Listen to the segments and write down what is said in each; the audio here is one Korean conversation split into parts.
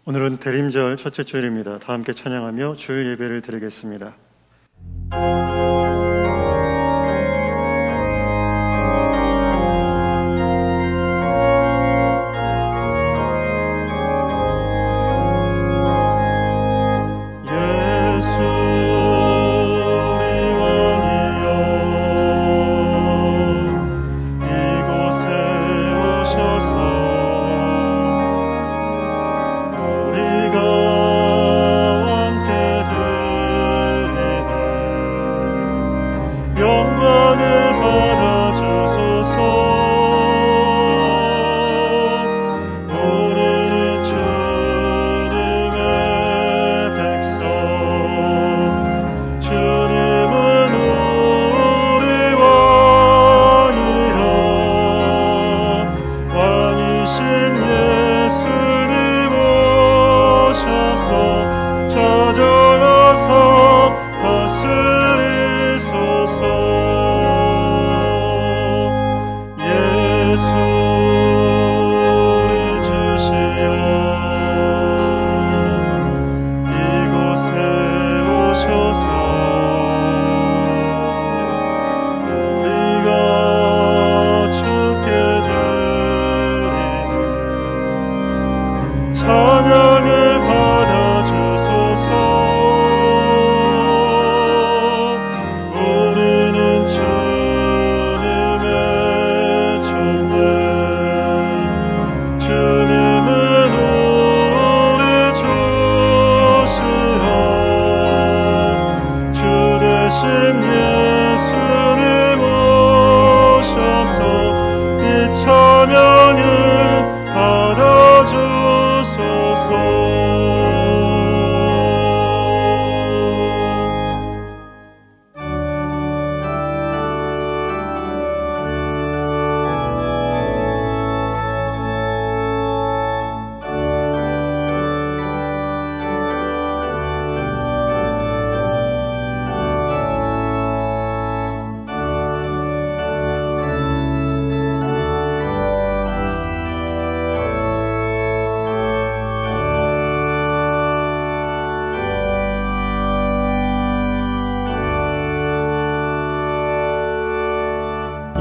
오늘은 대림절 첫째 주일입니다. 다 함께 찬양하며 주일 예배를 드리겠습니다.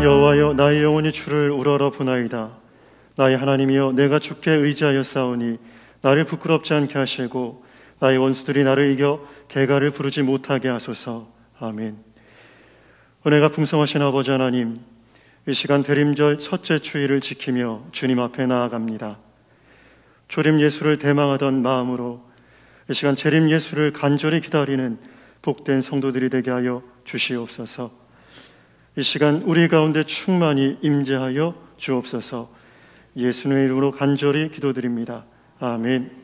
여호와여, 나의 영혼이 주를 우러러 보나이다. 나의 하나님이여, 내가 주께 의지하여 싸우니 나를 부끄럽지 않게 하시고 나의 원수들이 나를 이겨 개가를 부르지 못하게 하소서. 아멘. 은혜가 풍성하신 아버지 하나님, 이 시간 대림절 첫째 주일을 지키며 주님 앞에 나아갑니다. 조림 예수를 대망하던 마음으로 이 시간 재림 예수를 간절히 기다리는 복된 성도들이 되게 하여 주시옵소서. 이 시간 우리 가운데 충만히 임재하여 주옵소서. 예수님의 이름으로 간절히 기도드립니다. 아멘.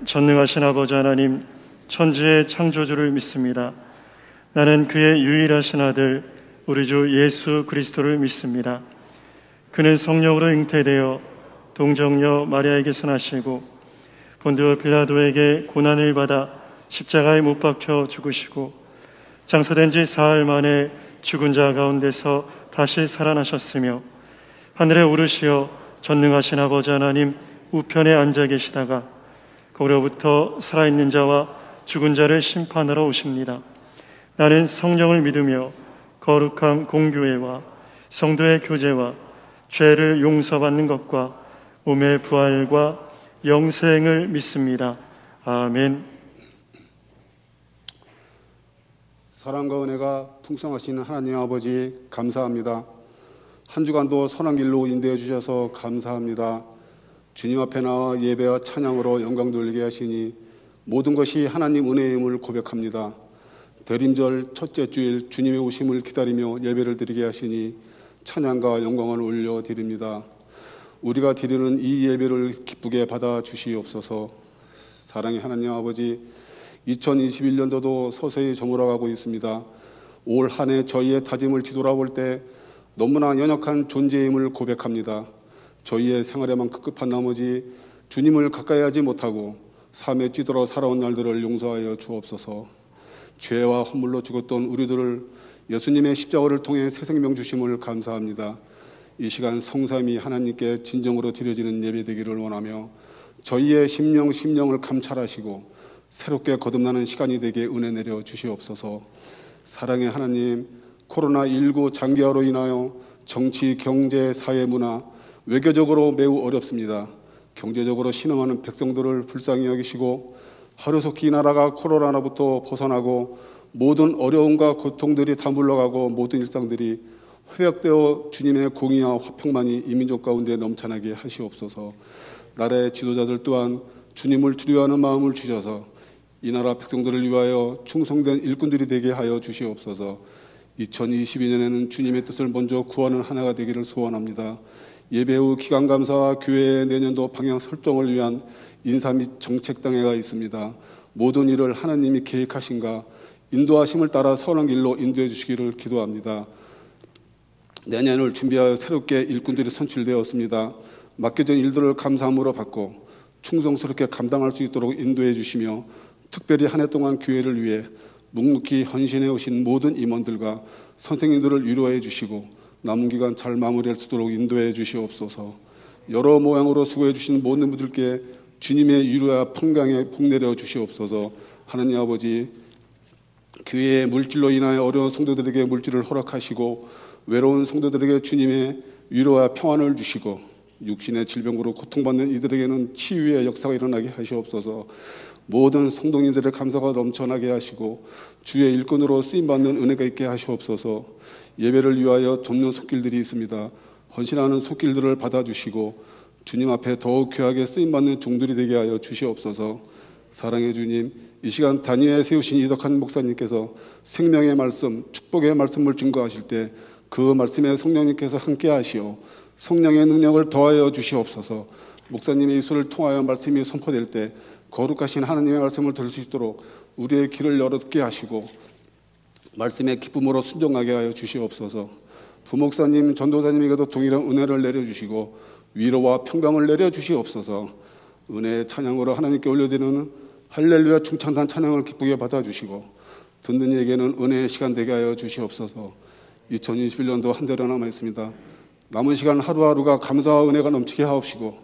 전능하신 아버지 하나님, 천지의 창조주를 믿습니다. 나는 그의 유일하신 아들 우리 주 예수 그리스도를 믿습니다. 그는 성령으로 잉태되어 동정녀 마리아에게서 나시고 본디오 빌라도에게 고난을 받아 십자가에 못 박혀 죽으시고 장사된 지 사흘 만에 죽은 자 가운데서 다시 살아나셨으며 하늘에 오르시어 전능하신 아버지 하나님 우편에 앉아 계시다가 거기로부터 살아있는 자와 죽은 자를 심판하러 오십니다. 나는 성령을 믿으며 거룩한 공교회와 성도의 교제와 죄를 용서받는 것과 몸의 부활과 영생을 믿습니다. 아멘. 사랑과 은혜가 풍성하신 하나님 아버지 감사합니다. 한 주간도 선한 길로 인도해 주셔서 감사합니다. 주님 앞에 나와 예배와 찬양으로 영광 돌리게 하시니 모든 것이 하나님 은혜임을 고백합니다. 대림절 첫째 주일 주님의 오심을 기다리며 예배를 드리게 하시니 찬양과 영광을 올려드립니다. 우리가 드리는 이 예배를 기쁘게 받아 주시옵소서. 사랑의 하나님 아버지, 2021년도도 서서히 저물어가고 있습니다. 올 한 해 저희의 다짐을 뒤돌아볼 때 너무나 연약한 존재임을 고백합니다. 저희의 생활에만 급급한 나머지 주님을 가까이 하지 못하고 삶에 찌들어 살아온 날들을 용서하여 주옵소서. 죄와 허물로 죽었던 우리들을 예수님의 십자가를 통해 새 생명 주심을 감사합니다. 이 시간 성삼위 하나님께 진정으로 드려지는 예배 되기를 원하며 저희의 심령을 감찰하시고 새롭게 거듭나는 시간이 되게 은혜 내려 주시옵소서. 사랑의 하나님, 코로나19 장기화로 인하여 정치, 경제, 사회, 문화, 외교적으로 매우 어렵습니다. 경제적으로 신음하는 백성들을 불쌍히 여기시고 하루속히 이 나라가 코로나로부터 벗어나고 모든 어려움과 고통들이 다 물러가고 모든 일상들이 회복되어 주님의 공의와 화평만이 이 민족 가운데 넘쳐나게 하시옵소서. 나라의 지도자들 또한 주님을 두려워하는 마음을 주셔서 이 나라 백성들을 위하여 충성된 일꾼들이 되게 하여 주시옵소서. 2022년에는 주님의 뜻을 먼저 구하는 한 해가 되기를 소원합니다. 예배 후 기간감사와 교회의 내년도 방향 설정을 위한 인사 및 정책당회가 있습니다. 모든 일을 하나님이 계획하신가 인도하심을 따라 선한 길로 인도해 주시기를 기도합니다. 내년을 준비하여 새롭게 일꾼들이 선출되었습니다. 맡겨진 일들을 감사함으로 받고 충성스럽게 감당할 수 있도록 인도해 주시며 특별히 한 해 동안 교회를 위해 묵묵히 헌신해 오신 모든 임원들과 선생님들을 위로해 주시고 남은 기간 잘 마무리할 수 있도록 인도해 주시옵소서. 여러 모양으로 수고해 주신 모든 분들께 주님의 위로와 평강에 복 내려 주시옵소서. 하나님 아버지, 교회의 물질로 인하여 어려운 성도들에게 물질을 허락하시고 외로운 성도들에게 주님의 위로와 평안을 주시고 육신의 질병으로 고통받는 이들에게는 치유의 역사가 일어나게 하시옵소서. 모든 성도님들의 감사가 넘쳐나게 하시고 주의 일꾼으로 쓰임받는 은혜가 있게 하시옵소서. 예배를 위하여 돕는 손길들이 있습니다. 헌신하는 손길들을 받아주시고 주님 앞에 더욱 귀하게 쓰임받는 종들이 되게 하여 주시옵소서. 사랑의 주님, 이 시간 단위에 세우신 이덕한 목사님께서 생명의 말씀, 축복의 말씀을 증거하실 때 그 말씀에 성령님께서 함께 하시어 성령의 능력을 더하여 주시옵소서. 목사님의 입술을 통하여 말씀이 선포될 때 거룩하신 하나님의 말씀을 들을 수 있도록 우리의 귀를 열어듣게 하시고 말씀의 기쁨으로 순종하게 하여 주시옵소서. 부목사님, 전도사님에게도 동일한 은혜를 내려주시고 위로와 평강을 내려주시옵소서. 은혜의 찬양으로 하나님께 올려드리는 할렐루야 충천단 찬양을 기쁘게 받아주시고 듣는 이에게는 은혜의 시간 되게 하여 주시옵소서. 2021년도 한 달여 남아있습니다. 남은 시간 하루하루가 감사와 은혜가 넘치게 하옵시고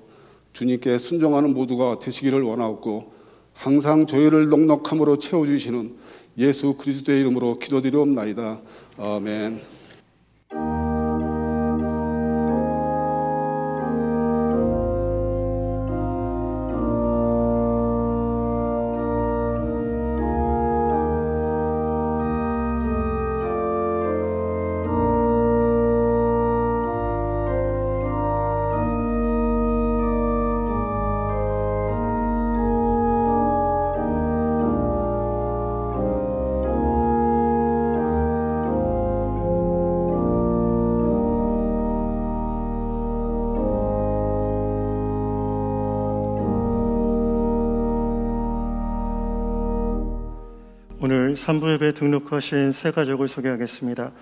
주님께 순종하는 모두가 되시기를 원하옵고 항상 저희를 넉넉함으로 채워주시는 예수 그리스도의 이름으로 기도드리옵나이다. 아멘. 3부 예배에 등록하신 새 가족을 소개하겠습니다.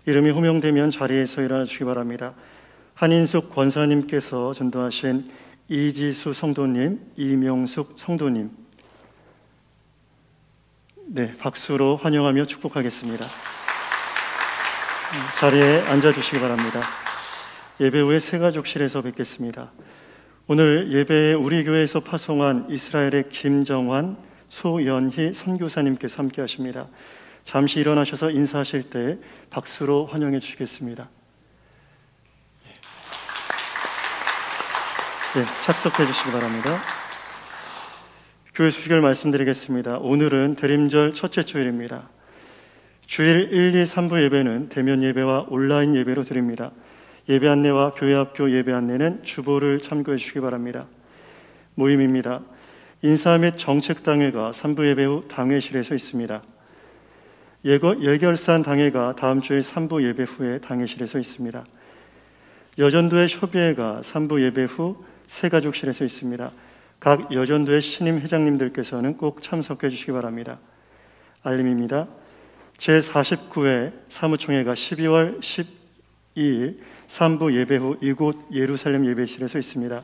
이름이 호명되면 자리에서 일어나 주시기 바랍니다. 한인숙 권사님께서 전도하신 이지수 성도님, 이명숙 성도님, 네, 박수로 환영하며 축복하겠습니다. 자리에 앉아주시기 바랍니다. 예배 후에 새가족실에서 뵙겠습니다. 오늘 예배에 우리 교회에서 파송한 이스라엘의 김정환, 소연희 선교사님께서 함께 하십니다. 잠시 일어나셔서 인사하실 때 박수로 환영해 주시겠습니다. 네, 착석해 주시기 바랍니다. 교회 소식을 말씀드리겠습니다. 오늘은 대림절 첫째 주일입니다. 주일 1, 2, 3부 예배는 대면 예배와 온라인 예배로 드립니다. 예배 안내와 교회 학교 예배 안내는 주보를 참고해 주시기 바랍니다. 모임입니다. 인사 및 정책 당회가 3부 예배 후 당회실에서 있습니다. 예결산 당회가 다음 주일 3부 예배 후에 당회실에서 있습니다. 여전도의 협의회가 3부 예배 후 새가족실에서 있습니다. 각 여전도의 신임 회장님들께서는 꼭 참석해 주시기 바랍니다. 알림입니다. 제49회 사무총회가 12월 12일 3부 예배 후 이곳 예루살렘 예배실에서 있습니다.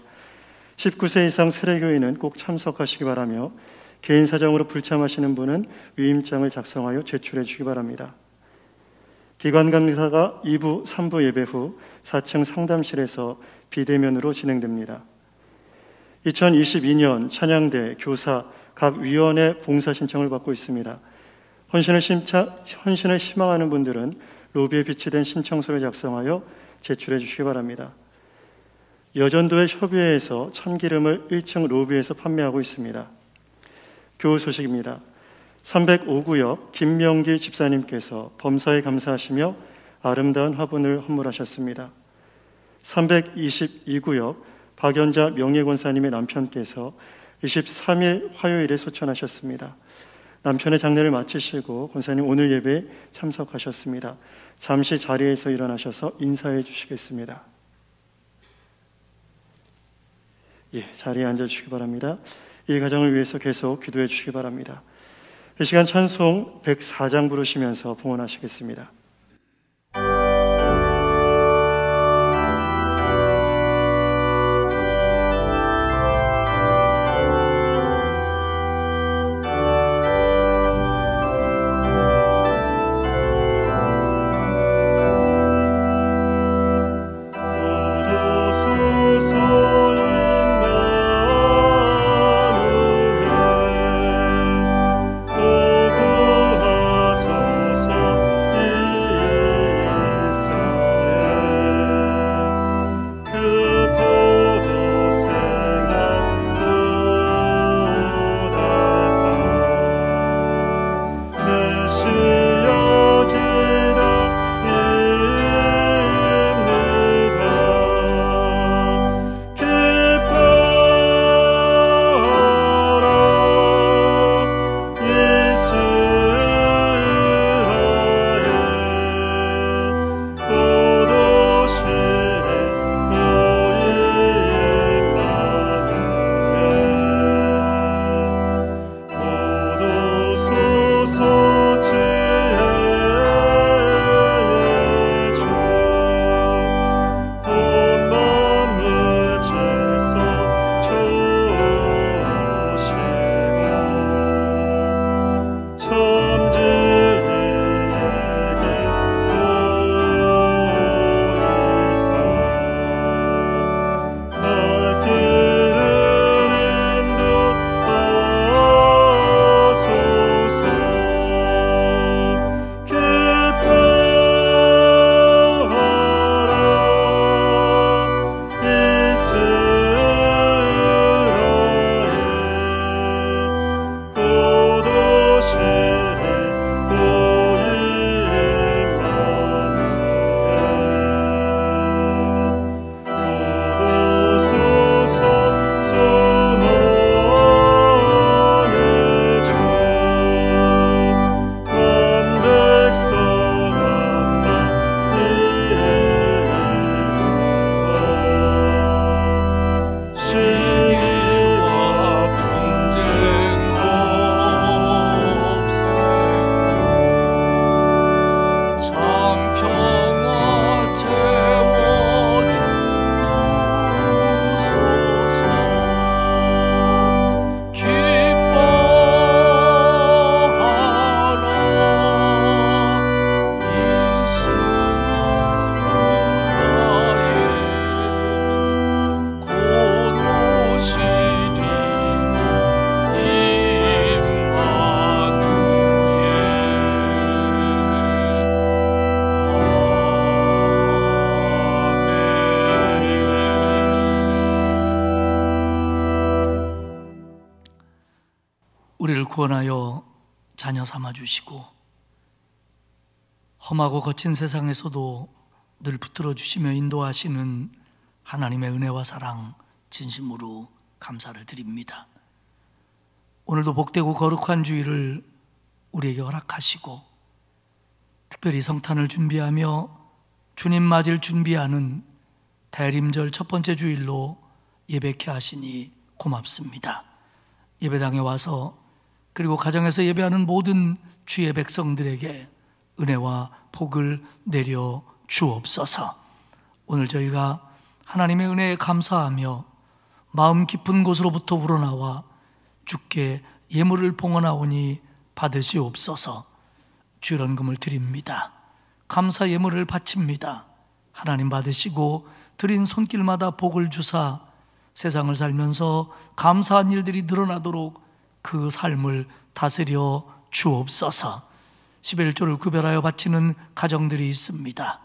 19세 이상 세례교인은 꼭 참석하시기 바라며 개인 사정으로 불참하시는 분은 위임장을 작성하여 제출해 주시기 바랍니다. 기관 강사가 2부, 3부 예배 후 4층 상담실에서 비대면으로 진행됩니다. 2022년 찬양대, 교사, 각 위원회 봉사 신청을 받고 있습니다. 헌신을 희망하는 분들은 로비에 비치된 신청서를 작성하여 제출해 주시기 바랍니다. 여전도의 협의회에서 참기름을 1층 로비에서 판매하고 있습니다. 교우 소식입니다. 305구역 김명기 집사님께서 범사에 감사하시며 아름다운 화분을 헌물하셨습니다. 322구역 박연자 명예권사님의 남편께서 23일 화요일에 소천하셨습니다. 남편의 장례를 마치시고 권사님 오늘 예배에 참석하셨습니다. 잠시 자리에서 일어나셔서 인사해 주시겠습니다. 예, 자리에 앉아주시기 바랍니다. 이 가정을 위해서 계속 기도해 주시기 바랍니다. 이 시간 찬송 104장 부르시면서 봉헌하시겠습니다. 평화 채워주소서. 기뻐하라 이스라엘 곧 오시리 우리를 구원하여 자녀 삼아주시고 험하고 거친 세상에서도 늘 붙들어 주시며 인도하시는 하나님의 은혜와 사랑 진심으로 감사를 드립니다. 오늘도 복되고 거룩한 주일을 우리에게 허락하시고 특별히 성탄을 준비하며 주님 맞을 준비하는 대림절 첫 번째 주일로 예배케 하시니 고맙습니다. 예배당에 와서 그리고 가정에서 예배하는 모든 주의 백성들에게 은혜와 복을 내려 주옵소서. 오늘 저희가 하나님의 은혜에 감사하며 마음 깊은 곳으로부터 우러나와 주께 예물을 봉헌하오니 받으시옵소서. 주연금을 드립니다. 감사 예물을 바칩니다. 하나님 받으시고 드린 손길마다 복을 주사 세상을 살면서 감사한 일들이 늘어나도록 그 삶을 다스려 주옵소서. 11조를 구별하여 바치는 가정들이 있습니다.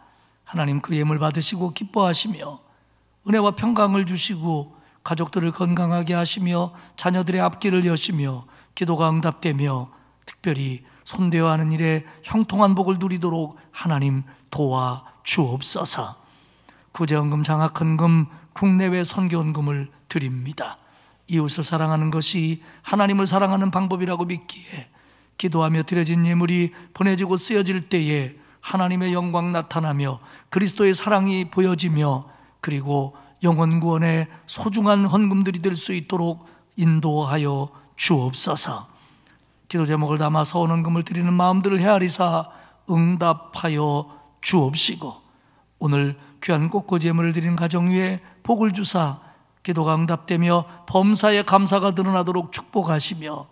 하나님 그 예물 받으시고 기뻐하시며 은혜와 평강을 주시고 가족들을 건강하게 하시며 자녀들의 앞길을 여시며 기도가 응답되며 특별히 손대어 하는 일에 형통한 복을 누리도록 하나님 도와 주옵소서. 구제헌금, 장학헌금, 국내외 선교헌금을 드립니다. 이웃을 사랑하는 것이 하나님을 사랑하는 방법이라고 믿기에 기도하며 드려진 예물이 보내지고 쓰여질 때에 하나님의 영광 나타나며 그리스도의 사랑이 보여지며 그리고 영혼 구원의 소중한 헌금들이 될 수 있도록 인도하여 주옵소서. 기도 제목을 담아 서원 헌금을 드리는 마음들을 헤아리사 응답하여 주옵시고 오늘 귀한 꽃꽂이 예물을 드리는 가정 위에 복을 주사 기도가 응답되며 범사에 감사가 드러나도록 축복하시며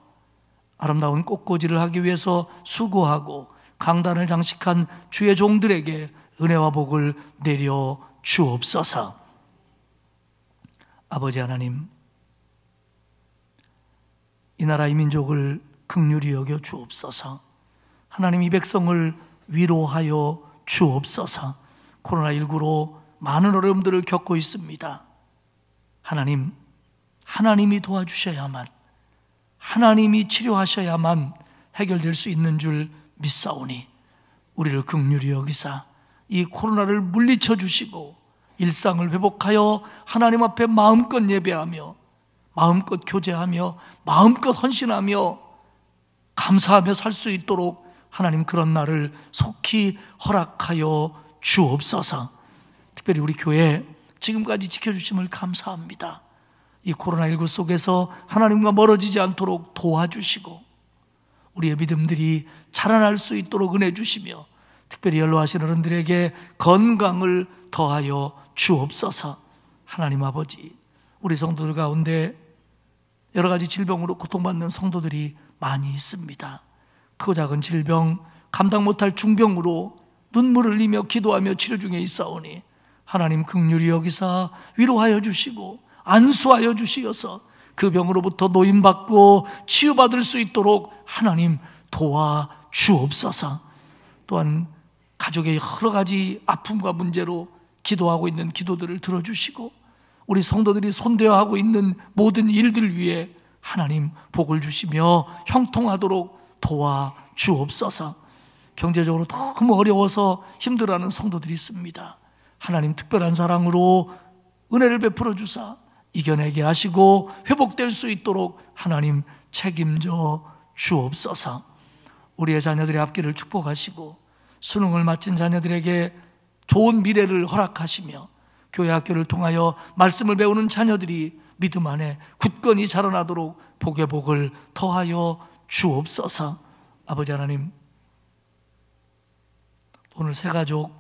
아름다운 꽃꽂이를 하기 위해서 수고하고 강단을 장식한 주의 종들에게 은혜와 복을 내려 주옵소서. 아버지 하나님, 이 나라 이 민족을 긍휼히 여겨 주옵소서. 하나님 이 백성을 위로하여 주옵소서. 코로나19로 많은 어려움들을 겪고 있습니다. 하나님, 하나님이 도와주셔야만, 하나님이 치료하셔야만 해결될 수 있는 줄 믿사오니 우리를 긍휼히 여기사 이 코로나를 물리쳐 주시고 일상을 회복하여 하나님 앞에 마음껏 예배하며 마음껏 교제하며 마음껏 헌신하며 감사하며 살 수 있도록 하나님 그런 날을 속히 허락하여 주옵소서. 특별히 우리 교회 지금까지 지켜주심을 감사합니다. 이 코로나19 속에서 하나님과 멀어지지 않도록 도와주시고 우리의 믿음들이 자라날 수 있도록 은혜 주시며 특별히 연로하신 어른들에게 건강을 더하여 주옵소서. 하나님 아버지, 우리 성도들 가운데 여러 가지 질병으로 고통받는 성도들이 많이 있습니다. 크고 작은 질병, 감당 못할 중병으로 눈물을 흘리며 기도하며 치료 중에 있사오니 하나님 긍휼히 여기사 위로하여 주시고 안수하여 주시어서 그 병으로부터 노임받고 치유받을 수 있도록 하나님 도와 주옵소서. 또한 가족의 여러 가지 아픔과 문제로 기도하고 있는 기도들을 들어주시고 우리 성도들이 손대어 하고 있는 모든 일들 위해 하나님 복을 주시며 형통하도록 도와 주옵소서. 경제적으로 너무 어려워서 힘들어하는 성도들이 있습니다. 하나님 특별한 사랑으로 은혜를 베풀어 주사 이겨내게 하시고 회복될 수 있도록 하나님 책임져 주옵소서. 우리의 자녀들의 앞길을 축복하시고 수능을 마친 자녀들에게 좋은 미래를 허락하시며 교회 학교를 통하여 말씀을 배우는 자녀들이 믿음 안에 굳건히 자라나도록 복의 복을 더하여 주옵소서. 아버지 하나님, 오늘 새 가족,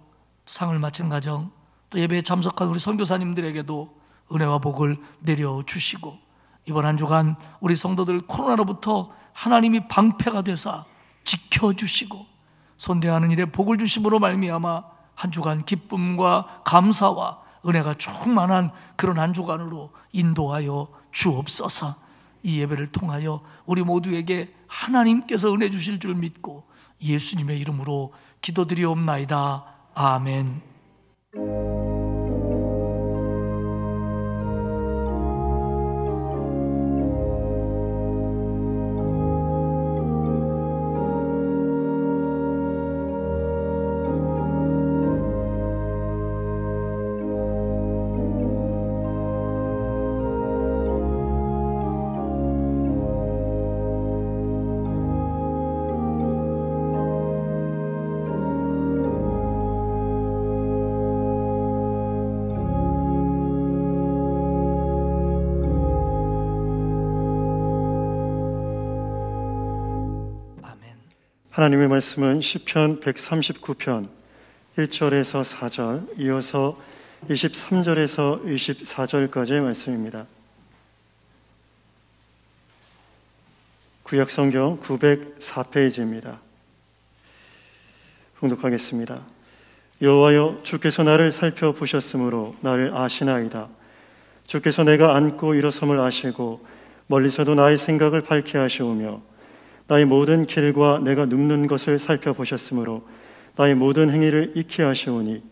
상을 마친 가정, 또 예배에 참석한 우리 선교사님들에게도 은혜와 복을 내려주시고, 이번 한 주간 우리 성도들 코로나로부터 하나님이 방패가 되사 지켜주시고 손대하는 일에 복을 주심으로 말미암아 한 주간 기쁨과 감사와 은혜가 충만한 그런 한 주간으로 인도하여 주옵소서. 이 예배를 통하여 우리 모두에게 하나님께서 은혜 주실 줄 믿고 예수님의 이름으로 기도드리옵나이다. 아멘. 하나님의 말씀은 시편 139편 1절에서 4절, 이어서 23절에서 24절까지의 말씀입니다. 구약성경 904페이지입니다. 봉독하겠습니다. 여호와여, 주께서 나를 살펴보셨으므로 나를 아시나이다. 주께서 내가 앉고 일어섬을 아시고 멀리서도 나의 생각을 밝게 하시오며 나의 모든 길과 내가 눕는 것을 살펴보셨으므로 나의 모든 행위를 익히 하시오니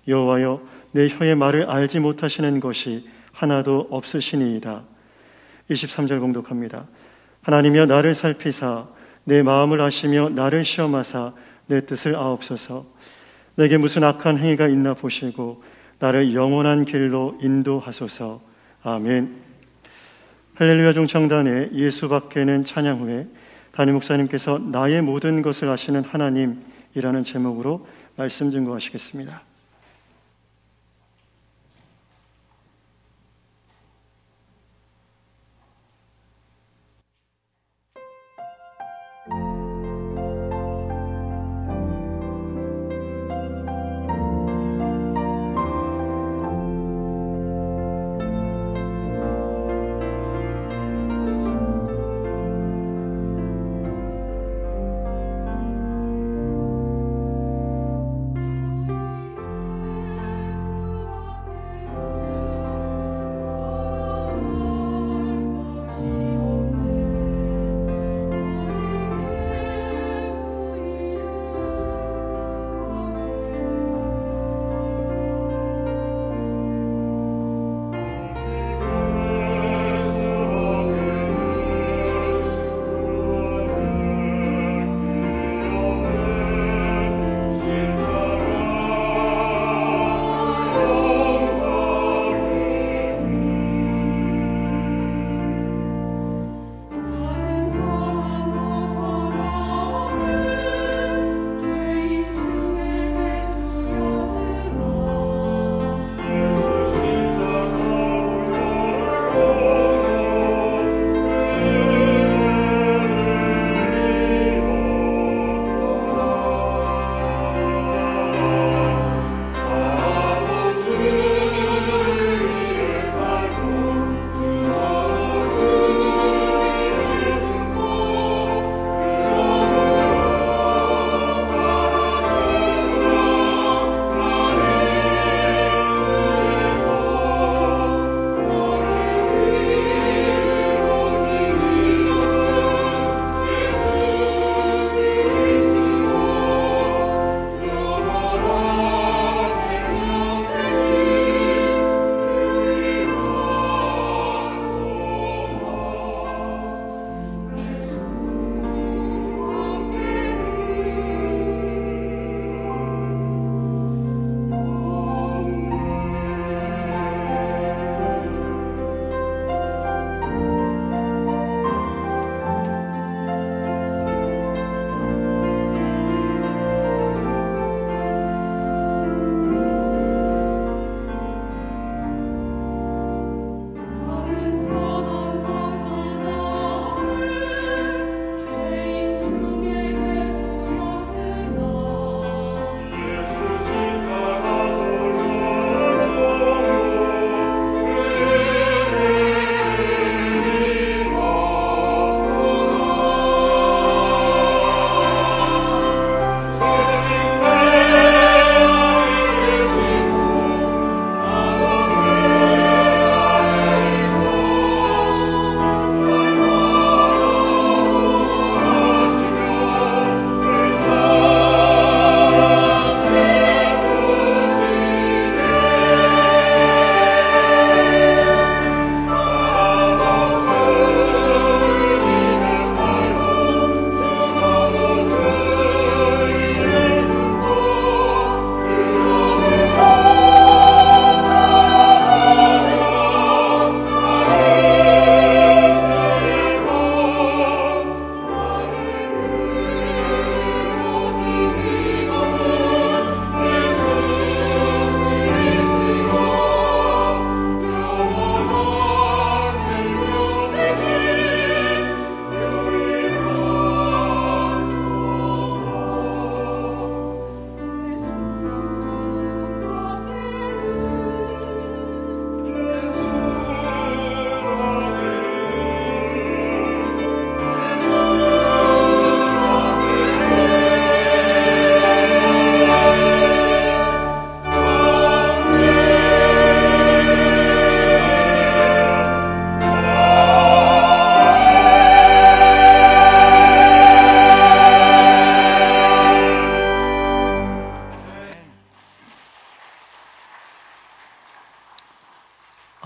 여호와여, 내 혀의 말을 알지 못하시는 것이 하나도 없으시니이다. 23절 봉독합니다. 하나님이여, 나를 살피사 내 마음을 아시며 나를 시험하사 내 뜻을 아옵소서. 내게 무슨 악한 행위가 있나 보시고 나를 영원한 길로 인도하소서. 아멘. 할렐루야 종창단의 예수 밖에는 찬양 후에 담임 목사님께서 나의 모든 것을 아시는 하나님이라는 제목으로 말씀 증거하시겠습니다.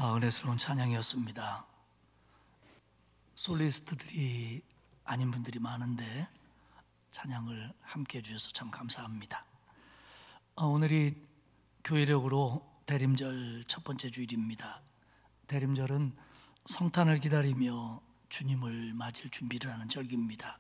은혜스러운 찬양이었습니다. 솔리스트들이 아닌 분들이 많은데 찬양을 함께 해주셔서 참 감사합니다. 오늘이 교회력으로 대림절 첫 번째 주일입니다. 대림절은 성탄을 기다리며 주님을 맞을 준비를 하는 절기입니다.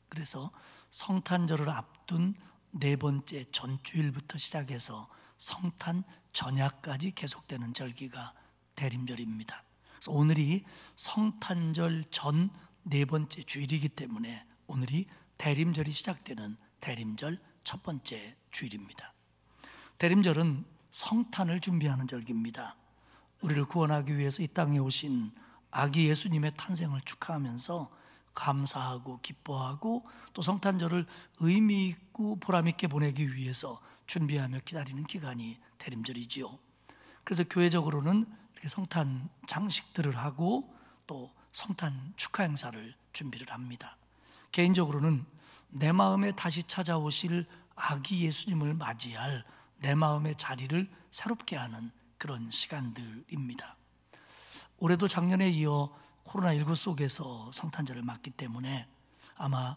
그래서 성탄절을 앞둔 네 번째 전주일부터 시작해서 성탄 전야까지 계속되는 절기가 대림절입니다. 그래서 오늘이 성탄절 전 네 번째 주일이기 때문에 오늘이 대림절이 시작되는 대림절 첫 번째 주일입니다. 대림절은 성탄을 준비하는 절기입니다. 우리를 구원하기 위해서 이 땅에 오신 아기 예수님의 탄생을 축하하면서 감사하고 기뻐하고 또 성탄절을 의미 있고 보람 있게 보내기 위해서 준비하며 기다리는 기간이 대림절이지요. 그래서 교회적으로는 이렇게 성탄 장식들을 하고 또 성탄 축하 행사를 준비를 합니다. 개인적으로는 내 마음에 다시 찾아오실 아기 예수님을 맞이할 내 마음의 자리를 새롭게 하는 그런 시간들입니다. 올해도 작년에 이어 코로나19 속에서 성탄절을 맞기 때문에 아마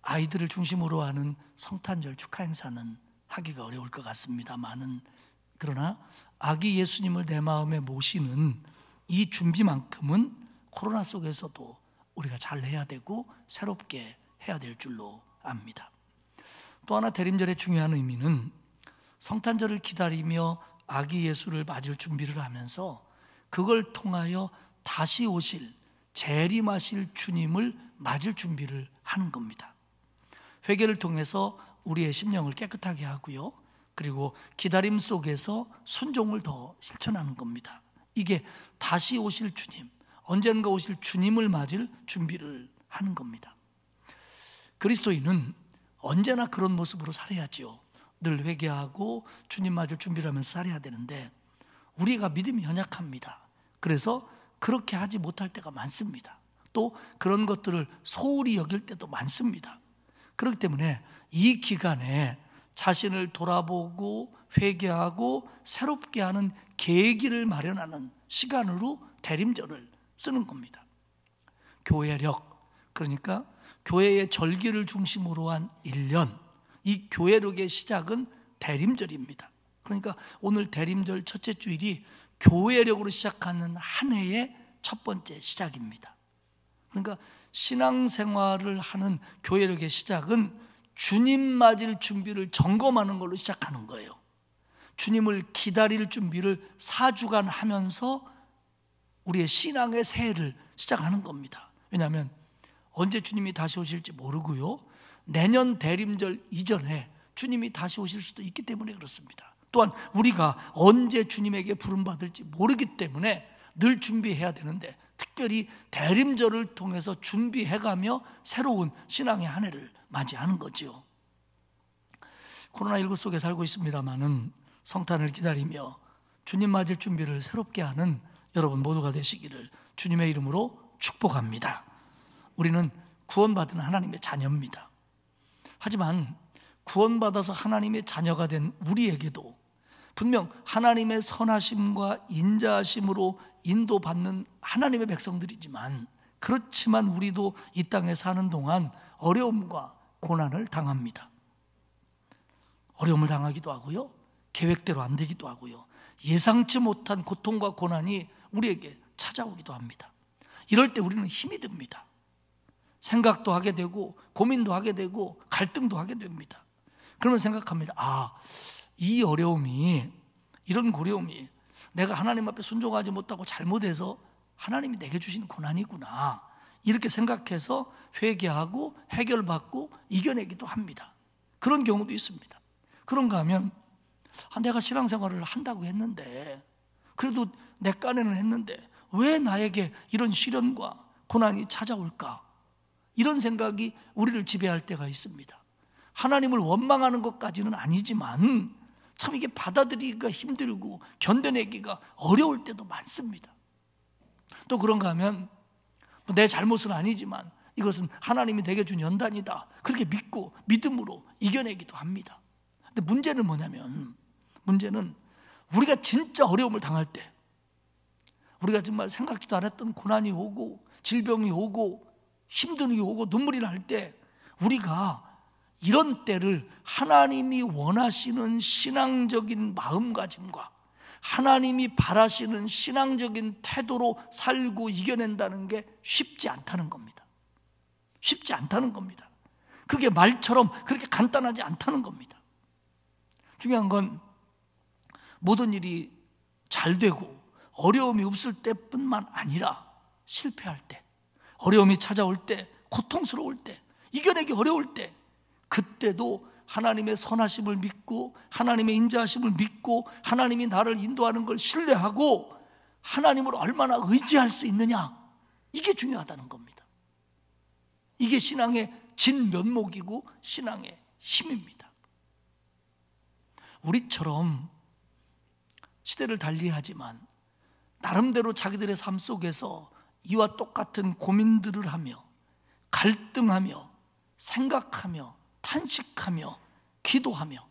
아이들을 중심으로 하는 성탄절 축하 행사는 하기가 어려울 것 같습니다만은, 그러나 아기 예수님을 내 마음에 모시는 이 준비만큼은 코로나 속에서도 우리가 잘 해야 되고 새롭게 해야 될 줄로 압니다. 또 하나 대림절의 중요한 의미는 성탄절을 기다리며 아기 예수를 맞을 준비를 하면서 그걸 통하여 다시 오실 재림하실 주님을 맞을 준비를 하는 겁니다. 회개를 통해서 우리의 심령을 깨끗하게 하고요, 그리고 기다림 속에서 순종을 더 실천하는 겁니다. 이게 다시 오실 주님, 언젠가 오실 주님을 맞을 준비를 하는 겁니다. 그리스도인은 언제나 그런 모습으로 살아야지요. 늘 회개하고 주님 맞을 준비를 하면서 살아야 되는데 우리가 믿음이 연약합니다. 그래서 그렇게 하지 못할 때가 많습니다. 또 그런 것들을 소홀히 여길 때도 많습니다. 그렇기 때문에 이 기간에 자신을 돌아보고 회개하고 새롭게 하는 계기를 마련하는 시간으로 대림절을 쓰는 겁니다. 교회력, 그러니까 교회의 절기를 중심으로 한 1년, 이 교회력의 시작은 대림절입니다. 그러니까 오늘 대림절 첫째 주일이 교회력으로 시작하는 한 해의 첫 번째 시작입니다. 그러니까 신앙생활을 하는 교회력의 시작은 주님 맞을 준비를 점검하는 걸로 시작하는 거예요. 주님을 기다릴 준비를 4주간 하면서 우리의 신앙의 새해를 시작하는 겁니다. 왜냐하면 언제 주님이 다시 오실지 모르고요, 내년 대림절 이전에 주님이 다시 오실 수도 있기 때문에 그렇습니다. 또한 우리가 언제 주님에게 부름받을지 모르기 때문에 늘 준비해야 되는데, 특별히 대림절을 통해서 준비해가며 새로운 신앙의 한 해를 맞이하는 거죠. 코로나19 속에 살고 있습니다마는 성탄을 기다리며 주님 맞을 준비를 새롭게 하는 여러분 모두가 되시기를 주님의 이름으로 축복합니다. 우리는 구원받은 하나님의 자녀입니다. 하지만 구원받아서 하나님의 자녀가 된 우리에게도 분명 하나님의 선하심과 인자하심으로 인도받는 하나님의 백성들이지만, 그렇지만 우리도 이 땅에 사는 동안 어려움과 고난을 당합니다. 어려움을 당하기도 하고요, 계획대로 안 되기도 하고요, 예상치 못한 고통과 고난이 우리에게 찾아오기도 합니다. 이럴 때 우리는 힘이 듭니다. 생각도 하게 되고 고민도 하게 되고 갈등도 하게 됩니다. 그러면 생각합니다. 이 어려움이, 이런 고려움이 내가 하나님 앞에 순종하지 못하고 잘못해서 하나님이 내게 주신 고난이구나, 이렇게 생각해서 회개하고 해결받고 이겨내기도 합니다. 그런 경우도 있습니다. 그런가 하면 내가 신앙생활을 한다고 했는데, 그래도 내 깐에는 했는데 왜 나에게 이런 시련과 고난이 찾아올까, 이런 생각이 우리를 지배할 때가 있습니다. 하나님을 원망하는 것까지는 아니지만 참 이게 받아들이기가 힘들고 견뎌내기가 어려울 때도 많습니다. 또 그런가 하면 내 잘못은 아니지만 이것은 하나님이 내게 준 연단이다, 그렇게 믿고 믿음으로 이겨내기도 합니다. 근데 문제는 뭐냐면, 문제는 우리가 진짜 어려움을 당할 때, 우리가 정말 생각지도 않았던 고난이 오고 질병이 오고 힘든 일이 오고 눈물이 날 때 우리가 이런 때를 하나님이 원하시는 신앙적인 마음가짐과 하나님이 바라시는 신앙적인 태도로 살고 이겨낸다는 게 쉽지 않다는 겁니다. 쉽지 않다는 겁니다. 그게 말처럼 그렇게 간단하지 않다는 겁니다. 중요한 건 모든 일이 잘 되고 어려움이 없을 때뿐만 아니라 실패할 때, 어려움이 찾아올 때, 고통스러울 때, 이겨내기 어려울 때, 그때도 하나님의 선하심을 믿고 하나님의 인자하심을 믿고 하나님이 나를 인도하는 걸 신뢰하고 하나님을 얼마나 의지할 수 있느냐, 이게 중요하다는 겁니다. 이게 신앙의 진면목이고 신앙의 힘입니다. 우리처럼 시대를 달리하지만 나름대로 자기들의 삶 속에서 이와 똑같은 고민들을 하며 갈등하며 생각하며 탄식하며 기도하며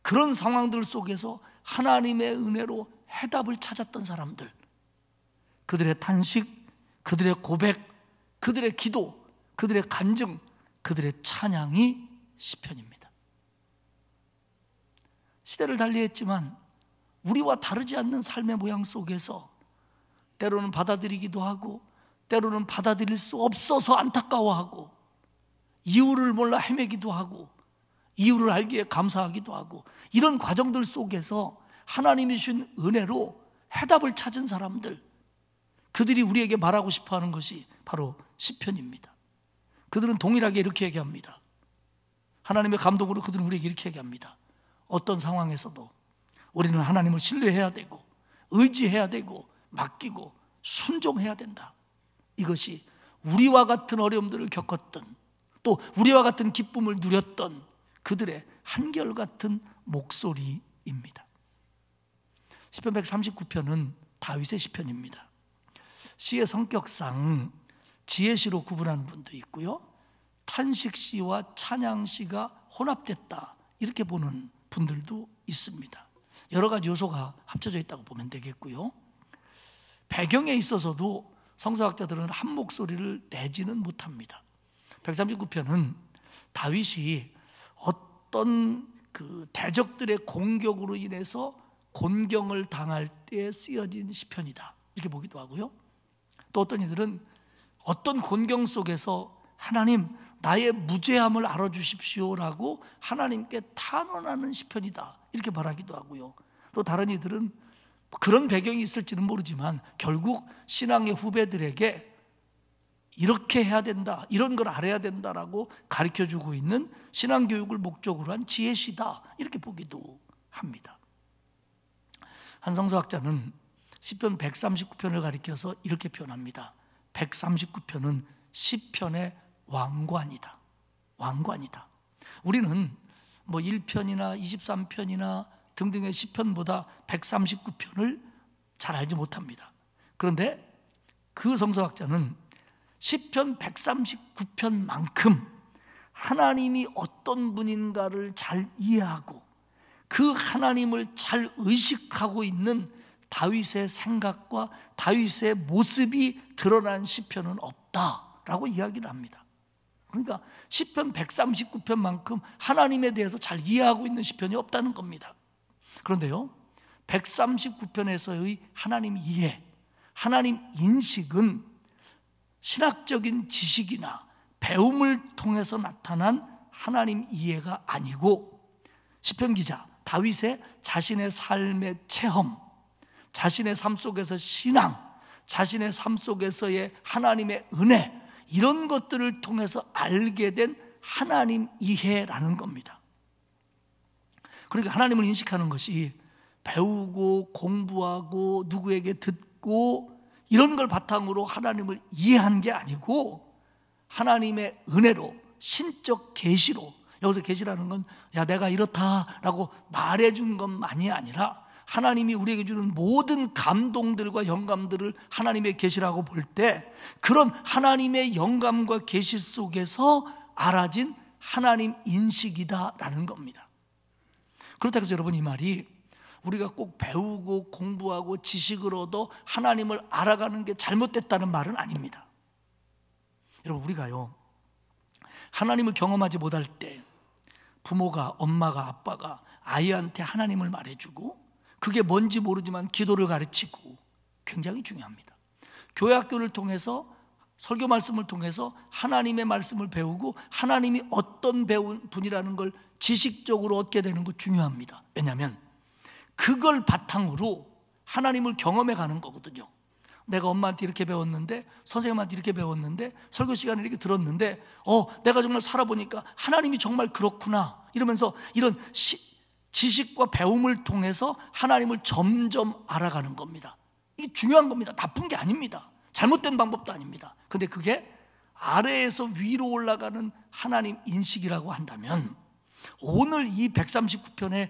그런 상황들 속에서 하나님의 은혜로 해답을 찾았던 사람들, 그들의 탄식, 그들의 고백, 그들의 기도, 그들의 간증, 그들의 찬양이 시편입니다. 시대를 달리했지만 우리와 다르지 않는 삶의 모양 속에서 때로는 받아들이기도 하고 때로는 받아들일 수 없어서 안타까워하고 이유를 몰라 헤매기도 하고 이유를 알기에 감사하기도 하고 이런 과정들 속에서 하나님이 주신 은혜로 해답을 찾은 사람들, 그들이 우리에게 말하고 싶어하는 것이 바로 시편입니다. 그들은 동일하게 이렇게 얘기합니다. 하나님의 감동으로 그들은 우리에게 이렇게 얘기합니다. 어떤 상황에서도 우리는 하나님을 신뢰해야 되고 의지해야 되고 맡기고 순종해야 된다. 이것이 우리와 같은 어려움들을 겪었던 또 우리와 같은 기쁨을 누렸던 그들의 한결같은 목소리입니다. 시편 139편은 다윗의 시편입니다. 시의 성격상 지혜시로 구분하는 분도 있고요, 탄식시와 찬양시가 혼합됐다 이렇게 보는 분들도 있습니다. 여러 가지 요소가 합쳐져 있다고 보면 되겠고요. 배경에 있어서도 성서학자들은 한 목소리를 내지는 못합니다. 139편은 다윗이 어떤 그 대적들의 공격으로 인해서 곤경을 당할 때 쓰여진 시편이다 이렇게 보기도 하고요. 또 어떤 이들은 어떤 곤경 속에서 하나님 나의 무죄함을 알아주십시오라고 하나님께 탄원하는 시편이다 이렇게 말하기도 하고요. 또 다른 이들은 그런 배경이 있을지는 모르지만 결국 신앙의 후배들에게 이렇게 해야 된다, 이런 걸 알아야 된다라고 가르쳐주고 있는 신앙교육을 목적으로 한 지혜시다 이렇게 보기도 합니다. 한 성서학자는 시편 139편을 가리켜서 이렇게 표현합니다. 139편은 시편의 왕관이다. 왕관이다. 우리는 뭐 1편이나 23편이나 등등의 시편보다 139편을 잘 알지 못합니다. 그런데 그 성서학자는 시편 139편만큼 하나님이 어떤 분인가를 잘 이해하고 그 하나님을 잘 의식하고 있는 다윗의 생각과 다윗의 모습이 드러난 시편은 없다라고 이야기를 합니다. 그러니까 시편 139편만큼 하나님에 대해서 잘 이해하고 있는 시편이 없다는 겁니다. 그런데요, 139편에서의 하나님 이해, 하나님 인식은 신학적인 지식이나 배움을 통해서 나타난 하나님 이해가 아니고 시편 기자 다윗의 자신의 삶의 체험, 자신의 삶 속에서 신앙, 자신의 삶 속에서의 하나님의 은혜, 이런 것들을 통해서 알게 된 하나님 이해라는 겁니다. 그러니까 하나님을 인식하는 것이 배우고 공부하고 누구에게 듣고 이런 걸 바탕으로 하나님을 이해한 게 아니고 하나님의 은혜로, 신적 계시로, 여기서 계시라는 건 야 내가 이렇다라고 말해준 것만이 아니라 하나님이 우리에게 주는 모든 감동들과 영감들을 하나님의 계시라고 볼 때 그런 하나님의 영감과 계시 속에서 알아진 하나님 인식이다라는 겁니다. 그렇다고 해서 여러분 이 말이 우리가 꼭 배우고 공부하고 지식을 얻어 하나님을 알아가는 게 잘못됐다는 말은 아닙니다. 여러분, 우리가요, 하나님을 경험하지 못할 때 부모가, 엄마가, 아빠가 아이한테 하나님을 말해주고 그게 뭔지 모르지만 기도를 가르치고 굉장히 중요합니다. 교회 학교를 통해서 설교 말씀을 통해서 하나님의 말씀을 배우고 하나님이 어떤 분이라는 걸 지식적으로 얻게 되는 거 중요합니다. 왜냐하면 그걸 바탕으로 하나님을 경험해 가는 거거든요. 내가 엄마한테 이렇게 배웠는데, 선생님한테 이렇게 배웠는데, 설교 시간에 이렇게 들었는데 내가 정말 살아보니까 하나님이 정말 그렇구나 이러면서 이런 지식과 배움을 통해서 하나님을 점점 알아가는 겁니다. 이게 중요한 겁니다. 나쁜 게 아닙니다. 잘못된 방법도 아닙니다. 근데 그게 아래에서 위로 올라가는 하나님 인식이라고 한다면, 오늘 이 139편에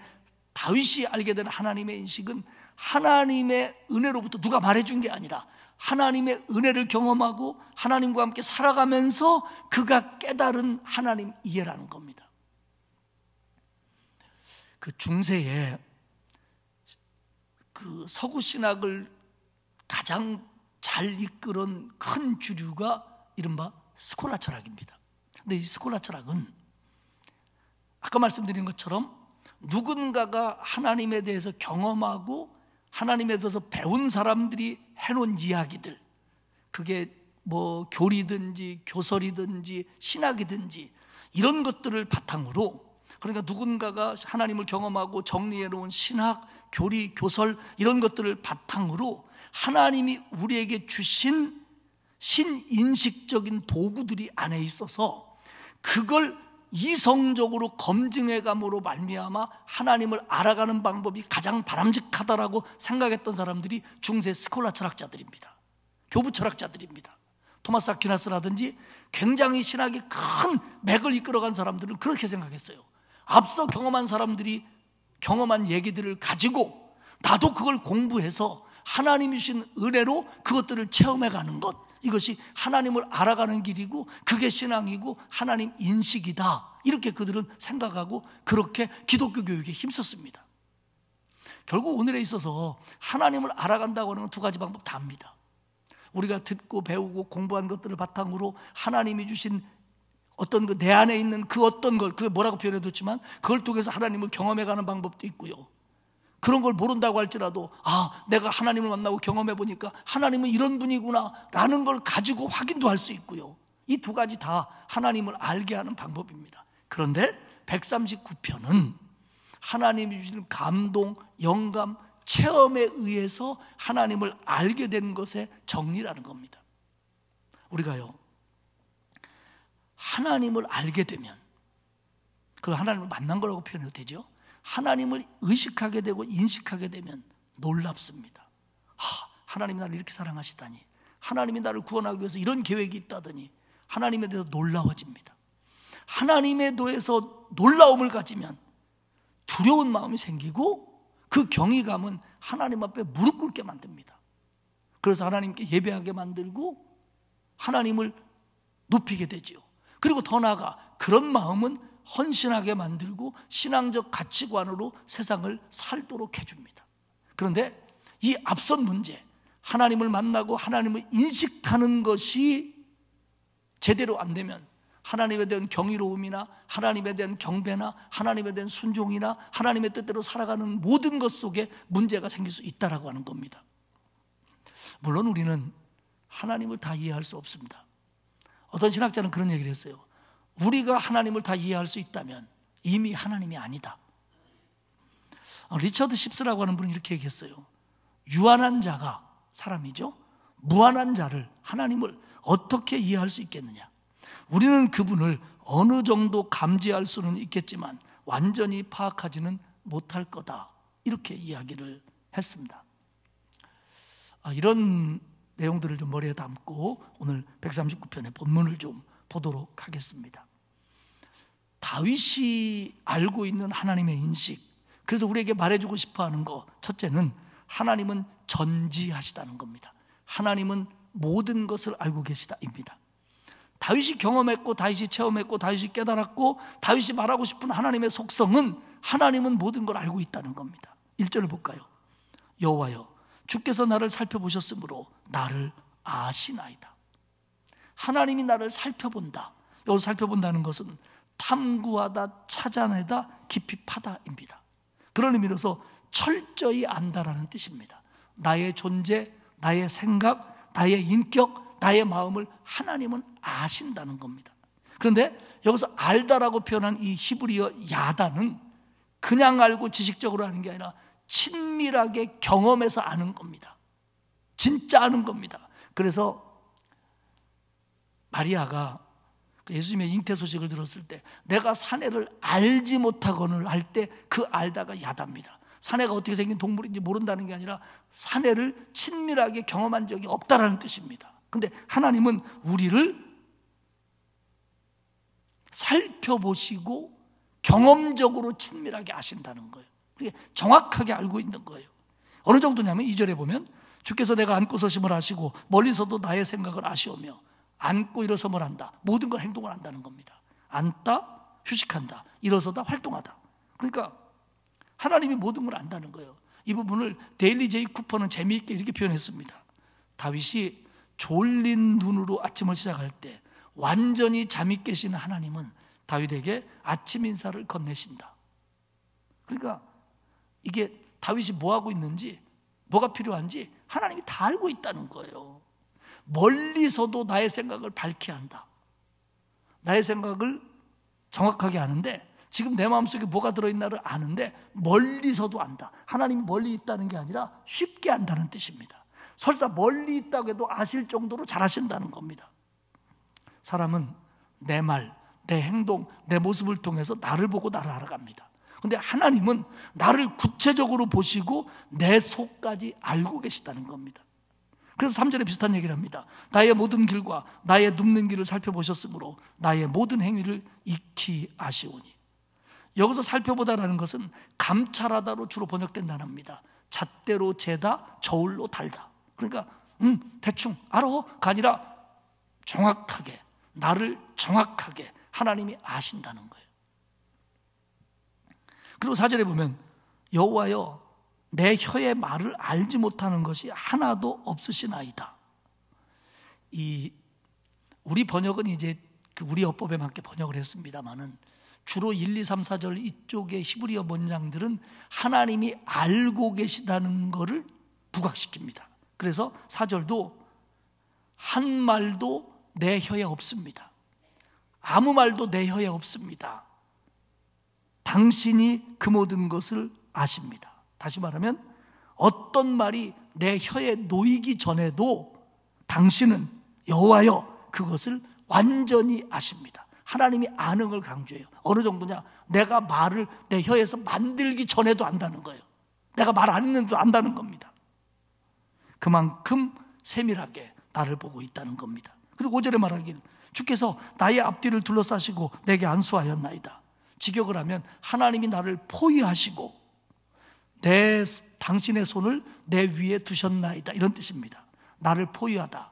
다윗이 알게 된 하나님의 인식은 하나님의 은혜로부터 누가 말해준 게 아니라 하나님의 은혜를 경험하고 하나님과 함께 살아가면서 그가 깨달은 하나님 이해라는 겁니다. 그 중세에 그 서구 신학을 가장 잘 이끌은 큰 주류가 이른바 스콜라 철학입니다. 근데 이 스콜라 철학은 아까 말씀드린 것처럼 누군가가 하나님에 대해서 경험하고 하나님에 대해서 배운 사람들이 해놓은 이야기들, 그게 뭐 교리든지 교설이든지 신학이든지 이런 것들을 바탕으로, 그러니까 누군가가 하나님을 경험하고 정리해놓은 신학, 교리, 교설 이런 것들을 바탕으로 하나님이 우리에게 주신 신인식적인 도구들이 안에 있어서 그걸 이성적으로 검증해감으로 말미암아 하나님을 알아가는 방법이 가장 바람직하다라고 생각했던 사람들이 중세 스콜라 철학자들입니다. 교부 철학자들입니다. 토마스 아퀴나스라든지 굉장히 신학이 큰 맥을 이끌어간 사람들은 그렇게 생각했어요. 앞서 경험한 사람들이 경험한 얘기들을 가지고 나도 그걸 공부해서 하나님이 주신 은혜로 그것들을 체험해가는 것, 이것이 하나님을 알아가는 길이고 그게 신앙이고 하나님 인식이다, 이렇게 그들은 생각하고 그렇게 기독교 교육에 힘썼습니다. 결국 오늘에 있어서 하나님을 알아간다고 하는 건 두 가지 방법 다 합니다. 우리가 듣고 배우고 공부한 것들을 바탕으로 하나님이 주신 어떤 내 안에 있는 그 어떤 걸, 그게 뭐라고 표현해뒀지만 그걸 통해서 하나님을 경험해가는 방법도 있고요, 그런 걸 모른다고 할지라도 내가 하나님을 만나고 경험해보니까 하나님은 이런 분이구나 라는 걸 가지고 확인도 할 수 있고요. 이 두 가지 다 하나님을 알게 하는 방법입니다. 그런데 139편은 하나님이 주시는 감동, 영감, 체험에 의해서 하나님을 알게 된 것의 정리라는 겁니다. 우리가요, 하나님을 알게 되면, 그걸 하나님을 만난 거라고 표현해도 되죠. 하나님을 의식하게 되고 인식하게 되면 놀랍습니다. 하나님이 나를 이렇게 사랑하시다니, 하나님이 나를 구원하기 위해서 이런 계획이 있다더니 하나님에 대해서 놀라워집니다. 하나님에 대해서 놀라움을 가지면 두려운 마음이 생기고 그 경외감은 하나님 앞에 무릎 꿇게 만듭니다. 그래서 하나님께 예배하게 만들고 하나님을 높이게 되지요. 그리고 더 나아가 그런 마음은 헌신하게 만들고 신앙적 가치관으로 세상을 살도록 해줍니다. 그런데 이 앞선 문제, 하나님을 만나고 하나님을 인식하는 것이 제대로 안 되면 하나님에 대한 경이로움이나 하나님에 대한 경배나 하나님에 대한 순종이나 하나님의 뜻대로 살아가는 모든 것 속에 문제가 생길 수 있다라고 하는 겁니다. 물론 우리는 하나님을 다 이해할 수 없습니다. 어떤 신학자는 그런 얘기를 했어요. 우리가 하나님을 다 이해할 수 있다면 이미 하나님이 아니다. 리처드 십스라고 하는 분은 이렇게 얘기했어요. 유한한 자가, 사람이죠, 무한한 자를, 하나님을 어떻게 이해할 수 있겠느냐. 우리는 그분을 어느 정도 감지할 수는 있겠지만 완전히 파악하지는 못할 거다, 이렇게 이야기를 했습니다. 이런 내용들을 좀 머리에 담고 오늘 139편의 본문을 좀 보도록 하겠습니다. 다윗이 알고 있는 하나님의 인식, 그래서 우리에게 말해주고 싶어하는 거, 첫째는 하나님은 전지하시다는 겁니다. 하나님은 모든 것을 알고 계시다입니다. 다윗이 경험했고 다윗이 체험했고 다윗이 깨달았고 다윗이 말하고 싶은 하나님의 속성은 하나님은 모든 걸 알고 있다는 겁니다. 1절을 볼까요? 여호와여 주께서 나를 살펴보셨으므로 나를 아시나이다. 하나님이 나를 살펴본다. 여기서 살펴본다는 것은 탐구하다, 찾아내다, 깊이 파다입니다. 그런 의미로서 철저히 안다라는 뜻입니다. 나의 존재, 나의 생각, 나의 인격, 나의 마음을 하나님은 아신다는 겁니다. 그런데 여기서 알다라고 표현한 이 히브리어 야다는 그냥 알고 지식적으로 아는 게 아니라 친밀하게 경험해서 아는 겁니다. 진짜 아는 겁니다. 그래서 마리아가 예수님의 잉태 소식을 들었을 때 내가 사내를 알지 못하거늘 할 때 그 알다가 야답니다. 사내가 어떻게 생긴 동물인지 모른다는 게 아니라 사내를 친밀하게 경험한 적이 없다라는 뜻입니다. 그런데 하나님은 우리를 살펴보시고 경험적으로 친밀하게 아신다는 거예요. 그게 정확하게 알고 있는 거예요. 어느 정도냐면 2절에 보면 주께서 내가 앉고 서심을 아시고 멀리서도 나의 생각을 아시오며 앉고 일어섬을 한다. 모든 걸 행동을 한다는 겁니다. 앉다, 휴식한다, 일어서다, 활동하다. 그러니까 하나님이 모든 걸 안다는 거예요. 이 부분을 데일리 제이 쿠퍼는 재미있게 이렇게 표현했습니다. 다윗이 졸린 눈으로 아침을 시작할 때 완전히 잠이 깨신 하나님은 다윗에게 아침 인사를 건네신다. 그러니까 이게 다윗이 뭐하고 있는지, 뭐가 필요한지 하나님이 다 알고 있다는 거예요. 멀리서도 나의 생각을 밝게 한다. 나의 생각을 정확하게 아는데 지금 내 마음속에 뭐가 들어있나를 아는데 멀리서도 안다. 하나님이 멀리 있다는 게 아니라 쉽게 안다는 뜻입니다. 설사 멀리 있다고 해도 아실 정도로 잘 아신다는 겁니다. 사람은 내 말, 내 행동, 내 모습을 통해서 나를 보고 나를 알아갑니다. 그런데 하나님은 나를 구체적으로 보시고 내 속까지 알고 계시다는 겁니다. 그래서 3절에 비슷한 얘기를 합니다. 나의 모든 길과 나의 눕는 길을 살펴보셨으므로 나의 모든 행위를 익히 아시오니. 여기서 살펴보다라는 것은 감찰하다로 주로 번역된 단어입니다. 잣대로 재다, 저울로 달다. 그러니까 대충 알아가 아니라 정확하게, 나를 정확하게 하나님이 아신다는 거예요. 그리고 4절에 보면 여호와여 내 혀의 말을 알지 못하는 것이 하나도 없으시나이다. 우리 번역은 이제 우리 어법에 맞게 번역을 했습니다만은 주로 1, 2, 3, 4절 이쪽의 히브리어 문장들은 하나님이 알고 계시다는 것을 부각시킵니다. 그래서 4절도 한 말도 내 혀에 없습니다. 아무 말도 내 혀에 없습니다. 당신이 그 모든 것을 아십니다. 다시 말하면 어떤 말이 내 혀에 놓이기 전에도 당신은 여호와여 그것을 완전히 아십니다. 하나님이 아는 걸 강조해요. 어느 정도냐? 내가 말을 내 혀에서 만들기 전에도 안다는 거예요. 내가 말 안 했는데도 안다는 겁니다. 그만큼 세밀하게 나를 보고 있다는 겁니다. 그리고 5절에 말하기를 주께서 나의 앞뒤를 둘러싸시고 내게 안수하였나이다. 직역을 하면 하나님이 나를 포위하시고 당신의 손을 내 위에 두셨나이다, 이런 뜻입니다. 나를 포위하다,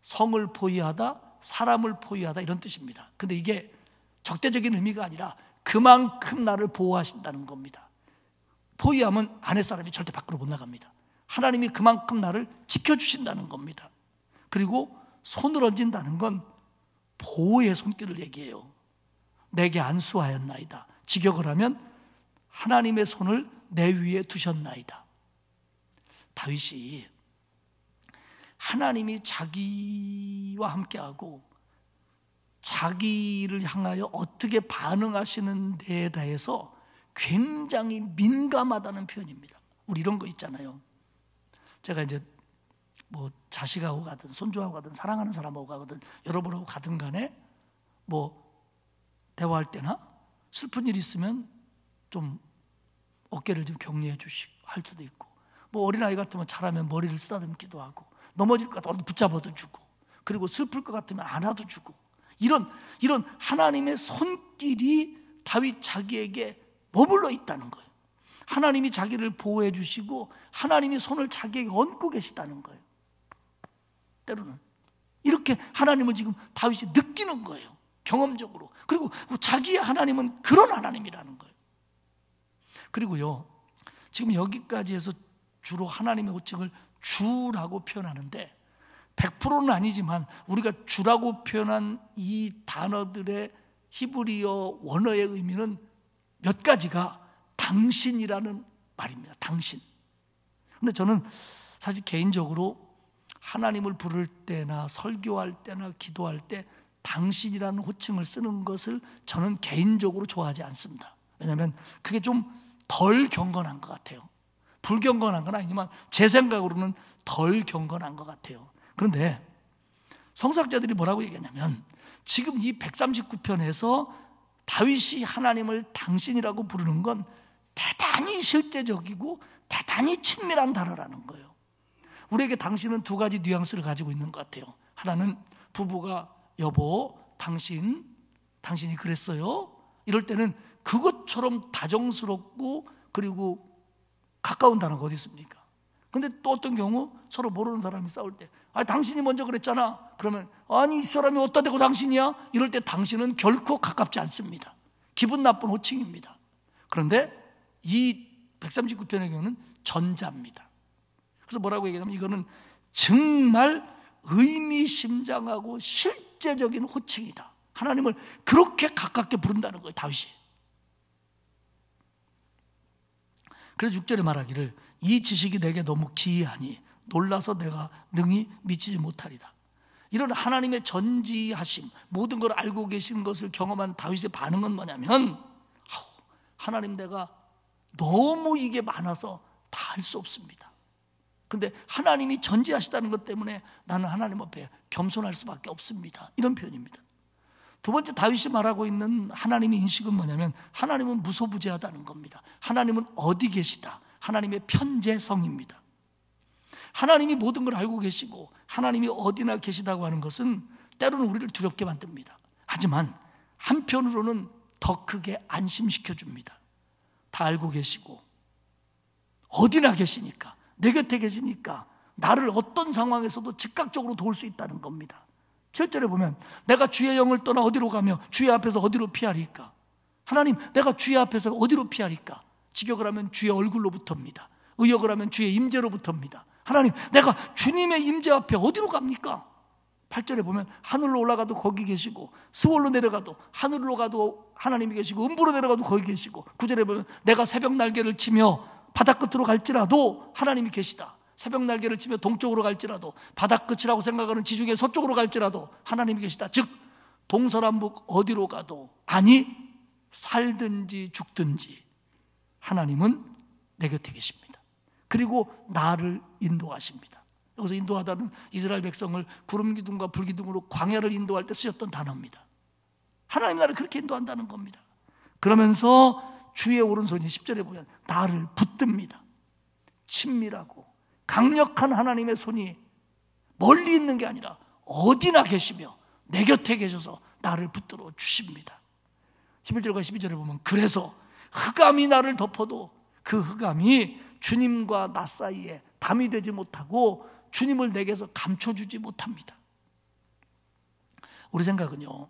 성을 포위하다, 사람을 포위하다, 이런 뜻입니다. 근데 이게 적대적인 의미가 아니라 그만큼 나를 보호하신다는 겁니다. 포위하면 아내 사람이 절대 밖으로 못 나갑니다. 하나님이 그만큼 나를 지켜주신다는 겁니다. 그리고 손을 얹는다는 건 보호의 손길을 얘기해요. 내게 안수하였나이다. 직역을 하면 하나님의 손을 내 위에 두셨나이다. 다윗이 하나님이 자기와 함께하고 자기를 향하여 어떻게 반응하시는 데에 대해서 굉장히 민감하다는 표현입니다. 우리 이런 거 있잖아요. 제가 이제 뭐 자식하고 가든 손주하고 가든 사랑하는 사람하고 가든 여러분하고 가든 간에 뭐 대화할 때나 슬픈 일이 있으면 좀 어깨를 좀 격려해 주시고 할 수도 있고, 뭐 어린아이 같으면 잘하면 머리를 쓰다듬기도 하고, 넘어질 것 같으면 붙잡아도 주고, 그리고 슬플 것 같으면 안아도 주고, 이런 하나님의 손길이 다윗 자기에게 머물러 있다는 거예요. 하나님이 자기를 보호해 주시고 하나님이 손을 자기에게 얹고 계시다는 거예요. 때로는 이렇게 하나님을 지금 다윗이 느끼는 거예요, 경험적으로. 그리고 자기의 하나님은 그런 하나님이라는 거예요. 그리고요, 지금 여기까지 해서 주로 하나님의 호칭을 주라고 표현하는데 100%는 아니지만 우리가 주라고 표현한 이 단어들의 히브리어 원어의 의미는 몇 가지가 당신이라는 말입니다. 당신. 근데 저는 사실 개인적으로 하나님을 부를 때나 설교할 때나 기도할 때 당신이라는 호칭을 쓰는 것을 저는 개인적으로 좋아하지 않습니다. 왜냐하면 그게 좀 덜 경건한 것 같아요. 불경건한 건 아니지만 제 생각으로는 덜 경건한 것 같아요. 그런데 성서학자들이 뭐라고 얘기하냐면 지금 이 139편에서 다윗이 하나님을 당신이라고 부르는 건 대단히 실제적이고 대단히 친밀한 단어라는 거예요. 우리에게 당신은 두 가지 뉘앙스를 가지고 있는 것 같아요. 하나는 부부가 여보, 당신이 그랬어요? 이럴 때는 그것처럼 다정스럽고 그리고 가까운 단어가 어디 있습니까? 근데 또 어떤 경우 서로 모르는 사람이 싸울 때 당신이 먼저 그랬잖아. 그러면 아니 이 사람이 어디다 대고 당신이야? 이럴 때 당신은 결코 가깝지 않습니다. 기분 나쁜 호칭입니다. 그런데 이 139편의 경우는 전자입니다. 그래서 뭐라고 얘기하냐면 이거는 정말 의미심장하고 실제적인 호칭이다. 하나님을 그렇게 가깝게 부른다는 거예요, 다윗이. 그래서 6절에 말하기를 이 지식이 내게 너무 기이하니 놀라서 내가 능히 미치지 못하리다. 이런 하나님의 전지하심, 모든 걸 알고 계신 것을 경험한 다윗의 반응은 뭐냐면 하나님 내가 너무 이게 많아서 다 할 수 없습니다. 근데 하나님이 전지하시다는 것 때문에 나는 하나님 앞에 겸손할 수밖에 없습니다. 이런 표현입니다. 두 번째 다윗이 말하고 있는 하나님의 인식은 뭐냐면 하나님은 무소부재하다는 겁니다. 하나님은 어디 계시다. 하나님의 편재성입니다. 하나님이 모든 걸 알고 계시고 하나님이 어디나 계시다고 하는 것은 때로는 우리를 두렵게 만듭니다. 하지만 한편으로는 더 크게 안심시켜 줍니다. 다 알고 계시고 어디나 계시니까, 내 곁에 계시니까 나를 어떤 상황에서도 즉각적으로 도울 수 있다는 겁니다. 7절에 보면 내가 주의 영을 떠나 어디로 가며 주의 앞에서 어디로 피하리까? 하나님, 내가 주의 앞에서 어디로 피하리까? 직역을 하면 주의 얼굴로부터입니다. 의역을 하면 주의 임재로부터입니다. 하나님, 내가 주님의 임재 앞에 어디로 갑니까? 8절에 보면 하늘로 올라가도 거기 계시고 수월로 내려가도 하늘로 가도 하나님이 계시고 음부로 내려가도 거기 계시고 9절에 보면 내가 새벽 날개를 치며 바닷끝으로 갈지라도 하나님이 계시다. 새벽 날개를 치며 동쪽으로 갈지라도 바닷끝이라고 생각하는 지중해 서쪽으로 갈지라도 하나님이 계시다. 즉 동서남북 어디로 가도 아니 살든지 죽든지 하나님은 내 곁에 계십니다. 그리고 나를 인도하십니다. 여기서 인도하다는 이스라엘 백성을 구름 기둥과 불 기둥으로 광야를 인도할 때 쓰셨던 단어입니다. 하나님 나를 그렇게 인도한다는 겁니다. 그러면서 주의 오른손이 10절에 보면 나를 붙듭니다. 친밀하고 강력한 하나님의 손이 멀리 있는 게 아니라 어디나 계시며 내 곁에 계셔서 나를 붙들어 주십니다. 11절과 12절에 보면 그래서 흑암이 나를 덮어도 그 흑암이 주님과 나 사이에 담이 되지 못하고 주님을 내게서 감춰주지 못합니다. 우리 생각은요,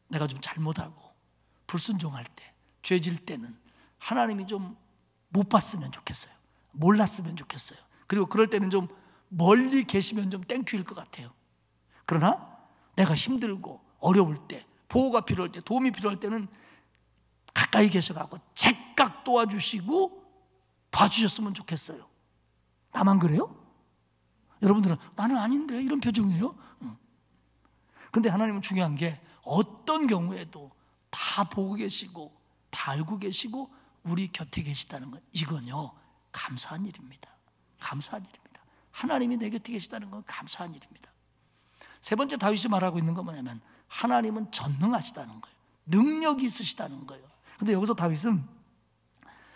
내가 좀 잘못하고 불순종할 때, 죄질 때는 하나님이 좀 못 봤으면 좋겠어요. 몰랐으면 좋겠어요. 그리고 그럴 때는 좀 멀리 계시면 좀 땡큐일 것 같아요. 그러나 내가 힘들고 어려울 때, 보호가 필요할 때, 도움이 필요할 때는 가까이 계셔가고 제깍 도와주시고 봐주셨으면 좋겠어요. 나만 그래요? 여러분들은 나는 아닌데 이런 표정이에요. 근데 하나님은 중요한 게 어떤 경우에도 다 보고 계시고 다 알고 계시고 우리 곁에 계시다는 건 이건요 감사한 일입니다. 감사한 일입니다. 하나님이 내 곁에 계시다는 건 감사한 일입니다. 세 번째 다윗이 말하고 있는 건 뭐냐면 하나님은 전능하시다는 거예요. 능력이 있으시다는 거예요. 근데 여기서 다윗은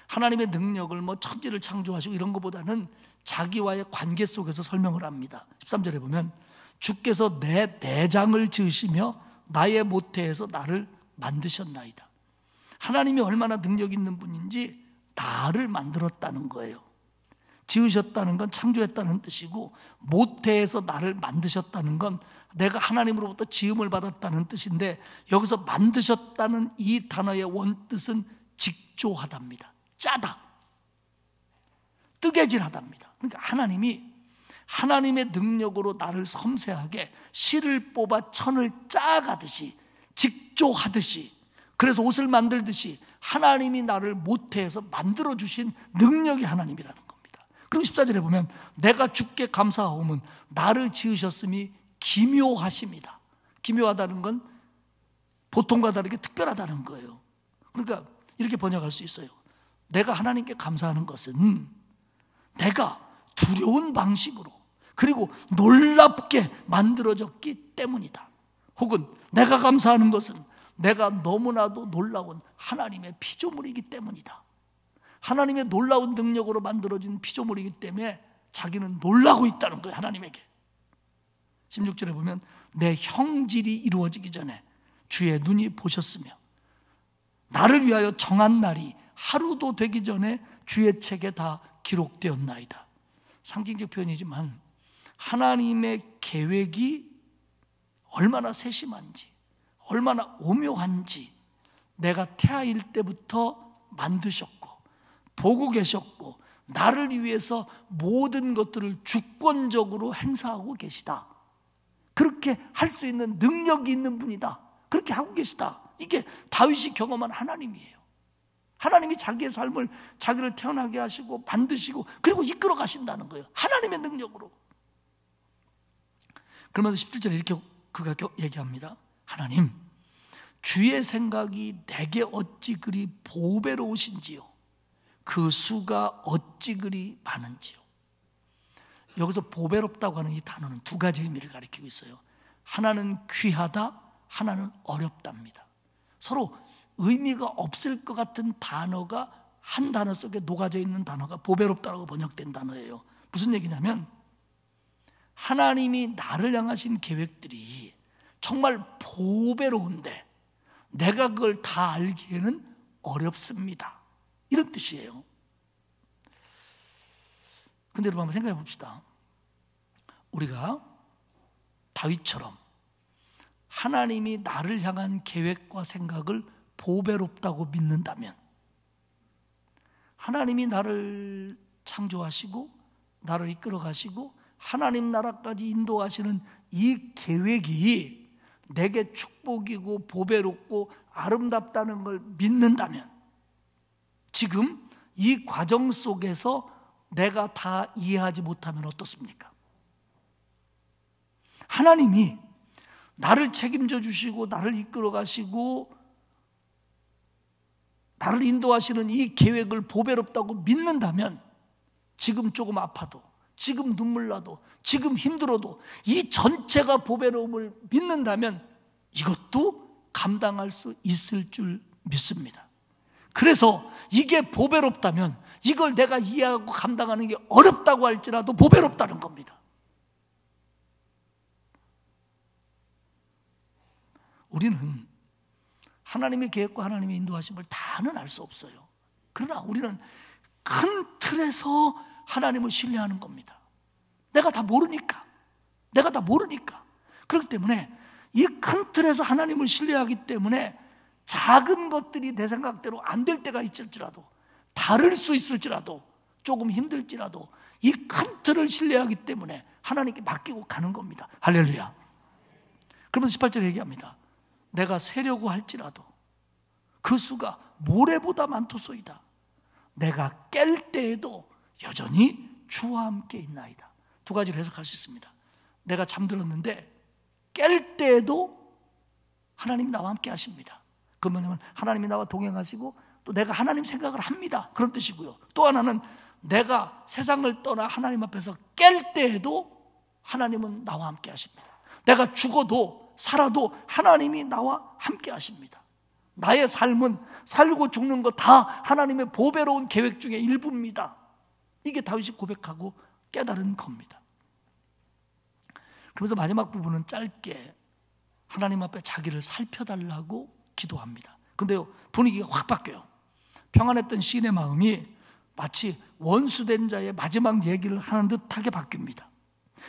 하나님의 능력을 뭐 천지를 창조하시고 이런 것보다는 자기와의 관계 속에서 설명을 합니다. 13절에 보면 주께서 내 내장을 지으시며 나의 모태에서 나를 만드셨나이다. 하나님이 얼마나 능력 있는 분인지 나를 만들었다는 거예요. 지으셨다는 건 창조했다는 뜻이고 모태에서 나를 만드셨다는 건 내가 하나님으로부터 지음을 받았다는 뜻인데 여기서 만드셨다는 이 단어의 원뜻은 직조하답니다. 짜다. 뜨개질하답니다. 그러니까 하나님이 하나님의 능력으로 나를 섬세하게 실을 뽑아 천을 짜가듯이, 직조하듯이, 그래서 옷을 만들듯이 하나님이 나를 모태에서 만들어주신 능력이 하나님이라는 겁니다. 그리고 14절에 보면 내가 주께 감사하오면 나를 지으셨음이 기묘하십니다. 기묘하다는 건 보통과 다르게 특별하다는 거예요. 그러니까 이렇게 번역할 수 있어요. 내가 하나님께 감사하는 것은 내가 두려운 방식으로 그리고 놀랍게 만들어졌기 때문이다. 혹은 내가 감사하는 것은 내가 너무나도 놀라운 하나님의 피조물이기 때문이다. 하나님의 놀라운 능력으로 만들어진 피조물이기 때문에 자기는 놀라고 있다는 거예요, 하나님에게. 16절에 보면 내 형질이 이루어지기 전에 주의 눈이 보셨으며 나를 위하여 정한 날이 하루도 되기 전에 주의 책에 다 기록되었나이다. 상징적 표현이지만 하나님의 계획이 얼마나 세심한지, 얼마나 오묘한지 내가 태아일 때부터 만드셨고 보고 계셨고 나를 위해서 모든 것들을 주권적으로 행사하고 계시다. 그렇게 할 수 있는 능력이 있는 분이다. 그렇게 하고 계시다. 이게 다윗이 경험한 하나님이에요. 하나님이 자기의 삶을 자기를 태어나게 하시고 만드시고 그리고 이끌어 가신다는 거예요. 하나님의 능력으로. 그러면서 17절에 이렇게 그가 얘기합니다. 하나님, 주의 생각이 내게 어찌 그리 보배로우신지요. 그 수가 어찌 그리 많은지요. 여기서 보배롭다고 하는 이 단어는 두 가지 의미를 가리키고 있어요. 하나는 귀하다, 하나는 어렵답니다. 서로 의미가 없을 것 같은 단어가 한 단어 속에 녹아져 있는 단어가 보배롭다라고 번역된 단어예요. 무슨 얘기냐면 하나님이 나를 향하신 계획들이 정말 보배로운데 내가 그걸 다 알기에는 어렵습니다. 이런 뜻이에요. 근데 여러분 한번 생각해 봅시다. 우리가 다윗처럼 하나님이 나를 향한 계획과 생각을 보배롭다고 믿는다면, 하나님이 나를 창조하시고 나를 이끌어 가시고 하나님 나라까지 인도하시는 이 계획이 내게 축복이고 보배롭고 아름답다는 걸 믿는다면, 지금 이 과정 속에서 내가 다 이해하지 못하면 어떻습니까? 하나님이 나를 책임져 주시고 나를 이끌어 가시고 나를 인도하시는 이 계획을 보배롭다고 믿는다면, 지금 조금 아파도, 지금 눈물 나도, 지금 힘들어도 이 전체가 보배로움을 믿는다면 이것도 감당할 수 있을 줄 믿습니다. 그래서 이게 보배롭다면 이걸 내가 이해하고 감당하는 게 어렵다고 할지라도 보배롭다는 겁니다. 우리는 하나님의 계획과 하나님의 인도하심을 다는 알 수 없어요. 그러나 우리는 큰 틀에서 하나님을 신뢰하는 겁니다. 내가 다 모르니까. 그렇기 때문에 이 큰 틀에서 하나님을 신뢰하기 때문에 작은 것들이 내 생각대로 안 될 때가 있을지라도, 다를 수 있을지라도, 조금 힘들지라도 이 큰 틀을 신뢰하기 때문에 하나님께 맡기고 가는 겁니다. 할렐루야. 그러면서 18절에 얘기합니다. 내가 세려고 할지라도 그 수가 모래보다 많도소이다. 내가 깰 때에도 여전히 주와 함께 있나이다. 두 가지로 해석할 수 있습니다. 내가 잠들었는데 깰 때에도 하나님이 나와 함께 하십니다. 그 뭐냐면 하나님이 나와 동행하시고 또 내가 하나님 생각을 합니다. 그런 뜻이고요. 또 하나는 내가 세상을 떠나 하나님 앞에서 깰 때에도 하나님은 나와 함께 하십니다. 내가 죽어도 살아도 하나님이 나와 함께 하십니다. 나의 삶은 살고 죽는 거 다 하나님의 보배로운 계획 중에 일부입니다. 이게 다윗이 고백하고 깨달은 겁니다. 그래서 마지막 부분은 짧게 하나님 앞에 자기를 살펴달라고 기도합니다. 그런데요, 분위기가 확 바뀌어요. 평안했던 시인의 마음이 마치 원수된 자의 마지막 얘기를 하는 듯하게 바뀝니다.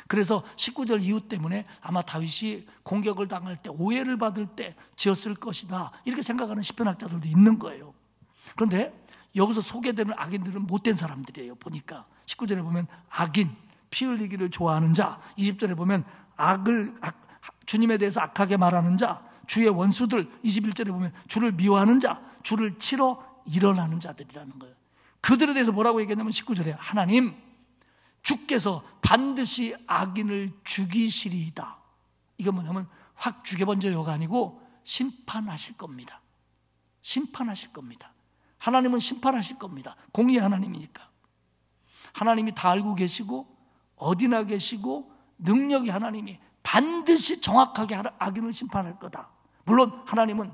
그래서 19절 이유 때문에 아마 다윗이 공격을 당할 때, 오해를 받을 때 지었을 것이다, 이렇게 생각하는 시편학자들도 있는 거예요. 그런데 여기서 소개되는 악인들은 못된 사람들이에요. 보니까 19절에 보면 악인, 피 흘리기를 좋아하는 자, 20절에 보면 주님에 대해서 악하게 말하는 자, 주의 원수들, 21절에 보면 주를 미워하는 자, 주를 치러 일어나는 자들이라는 거예요. 그들에 대해서 뭐라고 얘기했냐면 19절에 하나님 주께서 반드시 악인을 죽이시리이다. 이건 뭐냐면 확 죽여본저요가 아니고 심판하실 겁니다. 심판하실 겁니다. 하나님은 심판하실 겁니다. 공의의 하나님이니까. 하나님이 다 알고 계시고 어디나 계시고 능력이 하나님이 반드시 정확하게 악인을 심판할 거다. 물론 하나님은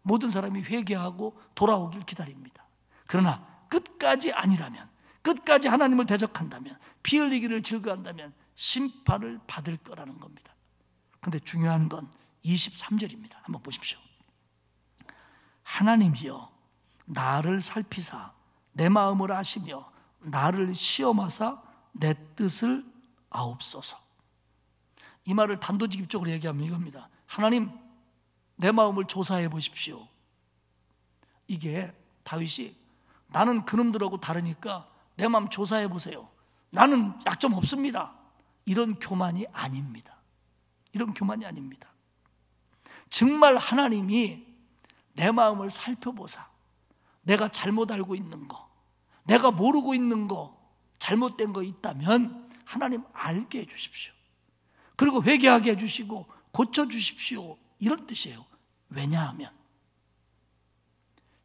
모든 사람이 회개하고 돌아오길 기다립니다. 그러나 끝까지 아니라면, 끝까지 하나님을 대적한다면, 피 흘리기를 즐거워한다면 심판을 받을 거라는 겁니다. 그런데 중요한 건 23절입니다. 한번 보십시오. 하나님이여 나를 살피사 내 마음을 아시며 나를 시험하사 내 뜻을 아옵소서. 이 말을 단도직입적으로 얘기하면 이겁니다. 하나님 내 마음을 조사해 보십시오. 이게 다윗이 나는 그놈들하고 다르니까 내 마음 조사해 보세요. 나는 약점 없습니다. 이런 교만이 아닙니다. 이런 교만이 아닙니다. 정말 하나님이 내 마음을 살펴보사 내가 잘못 알고 있는 거, 내가 모르고 있는 거, 잘못된 거 있다면 하나님 알게 해주십시오. 그리고 회개하게 해주시고 고쳐주십시오. 이런 뜻이에요. 왜냐하면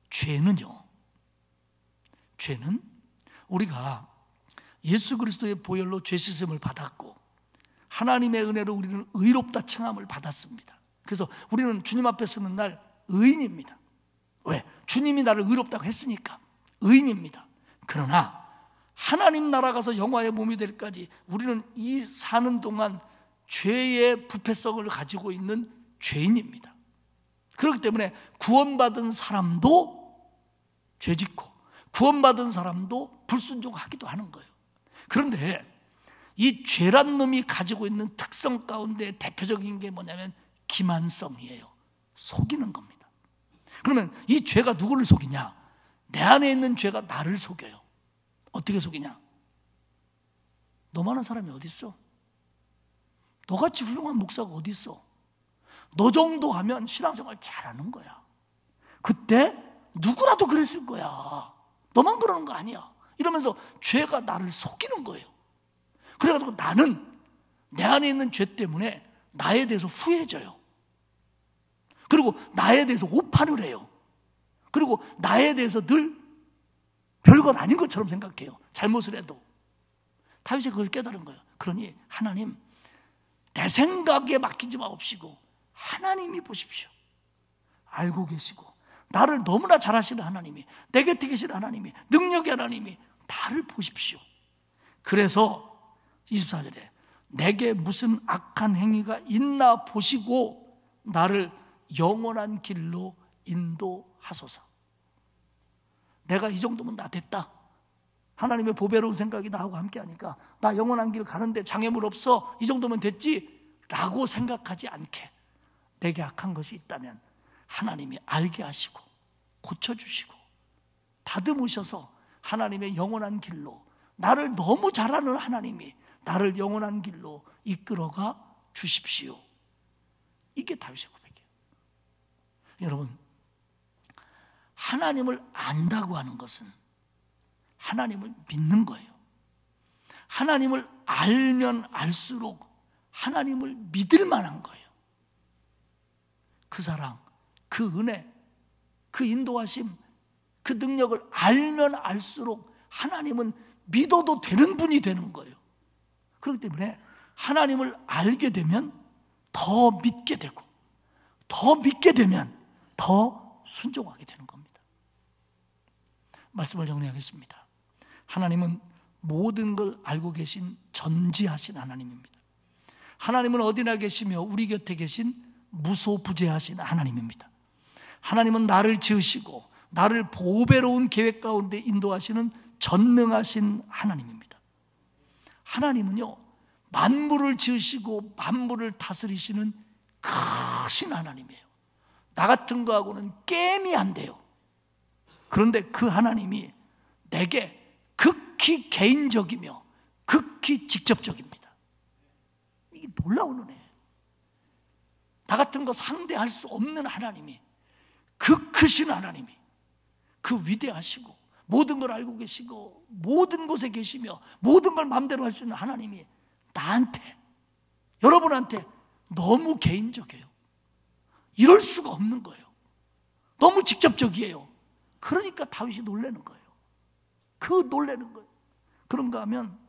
죄는 우리가 예수 그리스도의 보혈로 죄 씻음을 받았고 하나님의 은혜로 우리는 의롭다 칭함을 받았습니다. 그래서 우리는 주님 앞에 서는 날 의인입니다. 왜? 주님이 나를 의롭다고 했으니까 의인입니다. 그러나 하나님 나라 가서 영화의 몸이 될 때까지 우리는 이 사는 동안 죄의 부패성을 가지고 있는 죄인입니다. 그렇기 때문에 구원받은 사람도 죄짓고 구원받은 사람도 불순종하기도 하는 거예요. 그런데 이 죄란 놈이 가지고 있는 특성 가운데 대표적인 게 뭐냐면 기만성이에요. 속이는 겁니다. 그러면 이 죄가 누구를 속이냐? 내 안에 있는 죄가 나를 속여요. 어떻게 속이냐? 너만한 사람이 어디 있어? 너같이 훌륭한 목사가 어디 있어? 너 정도 하면 신앙생활 잘하는 거야. 그때 누구라도 그랬을 거야. 너만 그러는 거 아니야. 이러면서 죄가 나를 속이는 거예요. 그래가지고 나는 내 안에 있는 죄 때문에 나에 대해서 후회져요. 그리고 나에 대해서 오판을 해요. 그리고 나에 대해서 늘 별것 아닌 것처럼 생각해요. 잘못을 해도. 다윗이 그걸 깨달은 거예요. 그러니 하나님 내 생각에 맡기지 마옵시고 하나님이 보십시오. 알고 계시고 나를 너무나 잘 아시는 하나님이, 내 곁에 계시는 하나님이, 능력의 하나님이 나를 보십시오. 그래서 24절에 내게 무슨 악한 행위가 있나 보시고 나를 영원한 길로 인도하소서. 내가 이 정도면 나 됐다. 하나님의 보배로운 생각이 나하고 함께하니까 나 영원한 길 가는데 장애물 없어. 이 정도면 됐지? 라고 생각하지 않게 내게 악한 것이 있다면 하나님이 알게 하시고 고쳐주시고 다듬으셔서 하나님의 영원한 길로, 나를 너무 잘 아는 하나님이 나를 영원한 길로 이끌어가 주십시오. 이게 다윗의 고백이에요. 여러분, 하나님을 안다고 하는 것은 하나님을 믿는 거예요. 하나님을 알면 알수록 하나님을 믿을 만한 거예요. 그 사랑, 그 은혜, 그 인도하심, 그 능력을 알면 알수록 하나님은 믿어도 되는 분이 되는 거예요. 그렇기 때문에 하나님을 알게 되면 더 믿게 되고, 더 믿게 되면 더 순종하게 되는 겁니다. 말씀을 정리하겠습니다. 하나님은 모든 걸 알고 계신 전지하신 하나님입니다. 하나님은 어디나 계시며 우리 곁에 계신 무소부재하신 하나님입니다. 하나님은 나를 지으시고 나를 보배로운 계획 가운데 인도하시는 전능하신 하나님입니다. 하나님은요, 만물을 지으시고 만물을 다스리시는 크신 하나님이에요. 나 같은 거하고는 게임이 안 돼요. 그런데 그 하나님이 내게 극히 개인적이며 극히 직접적입니다. 이게 놀라운 은혜예요. 나 같은 거 상대할 수 없는 하나님이, 그 크신 하나님이, 그 위대하시고 모든 걸 알고 계시고 모든 곳에 계시며 모든 걸 마음대로 할 수 있는 하나님이 나한테, 여러분한테 너무 개인적이에요. 이럴 수가 없는 거예요. 너무 직접적이에요. 그러니까 다윗이 놀라는 거예요. 그 놀라는 거예요. 그런가 하면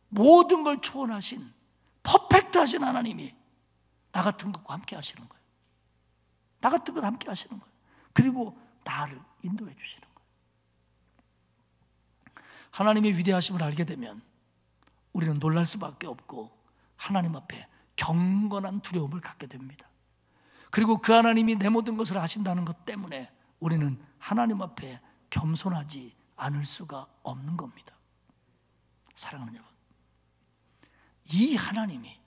모든 걸 초월하신 퍼펙트하신 하나님이 나 같은 것과 함께 하시는 거예요. 나 같은 것 함께 하시는 거예요. 그리고 나를 인도해 주시는 거예요. 하나님의 위대하심을 알게 되면 우리는 놀랄 수밖에 없고 하나님 앞에 경건한 두려움을 갖게 됩니다. 그리고 그 하나님이 내 모든 것을 아신다는 것 때문에 우리는 하나님 앞에 겸손하지 않을 수가 없는 겁니다. 사랑하는 여러분, 이 하나님이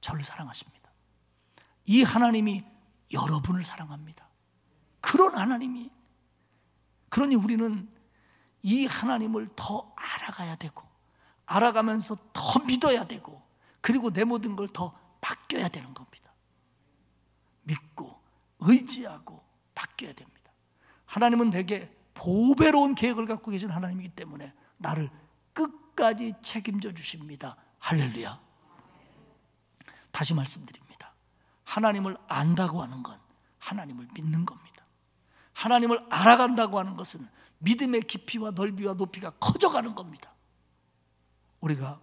저를 사랑하십니다. 이 하나님이 여러분을 사랑합니다. 그런 하나님이, 그러니 우리는 이 하나님을 더 알아가야 되고 알아가면서 더 믿어야 되고 그리고 내 모든 걸 더 맡겨야 되는 겁니다. 믿고 의지하고 맡겨야 됩니다. 하나님은 내게 보배로운 계획을 갖고 계신 하나님이기 때문에 나를 끝까지 책임져 주십니다. 할렐루야. 다시 말씀드립니다. 하나님을 안다고 하는 건 하나님을 믿는 겁니다. 하나님을 알아간다고 하는 것은 믿음의 깊이와 넓이와 높이가 커져가는 겁니다. 우리가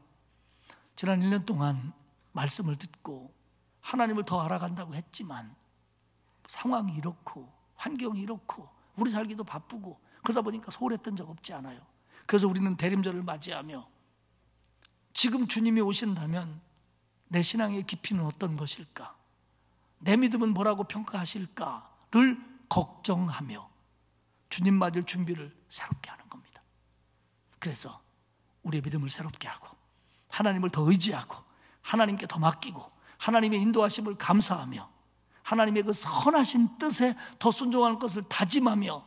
지난 1년 동안 말씀을 듣고 하나님을 더 알아간다고 했지만 상황이 이렇고 환경이 이렇고 우리 살기도 바쁘고 그러다 보니까 소홀했던 적 없지 않아요. 그래서 우리는 대림절을 맞이하며 지금 주님이 오신다면 내 신앙의 깊이는 어떤 것일까? 내 믿음은 뭐라고 평가하실까를 걱정하며 주님 맞을 준비를 새롭게 하는 겁니다. 그래서 우리의 믿음을 새롭게 하고 하나님을 더 의지하고 하나님께 더 맡기고 하나님의 인도하심을 감사하며 하나님의 그 선하신 뜻에 더 순종하는 것을 다짐하며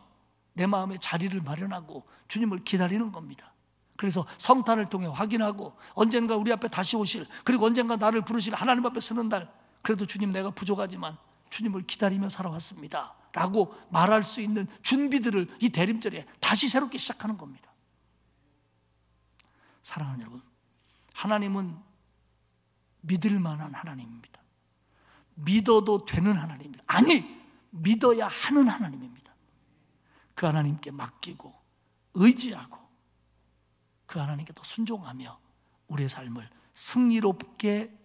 내 마음에 자리를 마련하고 주님을 기다리는 겁니다. 그래서 성탄을 통해 확인하고 언젠가 우리 앞에 다시 오실, 그리고 언젠가 나를 부르실 하나님 앞에 서는 날, 그래도 주님 내가 부족하지만 주님을 기다리며 살아왔습니다 라고 말할 수 있는 준비들을 이 대림절에 다시 새롭게 시작하는 겁니다. 사랑하는 여러분, 하나님은 믿을 만한 하나님입니다. 믿어도 되는 하나님입니다. 아니, 믿어야 하는 하나님입니다. 그 하나님께 맡기고 의지하고 그 하나님께 더 순종하며 우리의 삶을 승리롭게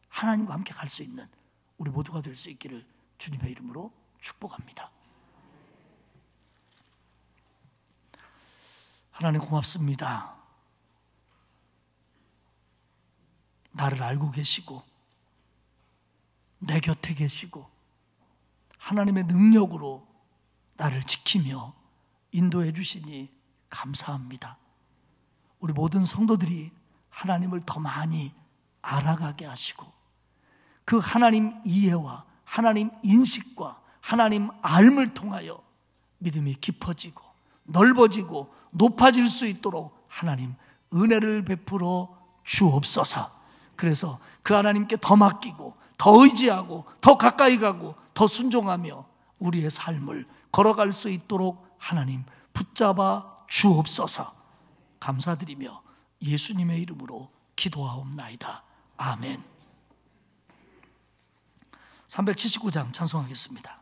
하나님과 함께 갈 수 있는 우리 모두가 될 수 있기를 주님의 이름으로 축복합니다. 하나님 고맙습니다. 나를 알고 계시고 내 곁에 계시고 하나님의 능력으로 나를 지키며 인도해 주시니 감사합니다. 우리 모든 성도들이 하나님을 더 많이 알아가게 하시고 그 하나님 이해와 하나님 인식과 하나님 알을 통하여 믿음이 깊어지고 넓어지고 높아질 수 있도록 하나님 은혜를 베풀어 주옵소서. 그래서 그 하나님께 더 맡기고 더 의지하고 더 가까이 가고 더 순종하며 우리의 삶을 걸어갈 수 있도록 하나님 붙잡아 주옵소서. 감사드리며 예수님의 이름으로 기도하옵나이다. 아멘. 379장 찬송하겠습니다.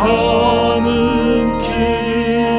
가는 길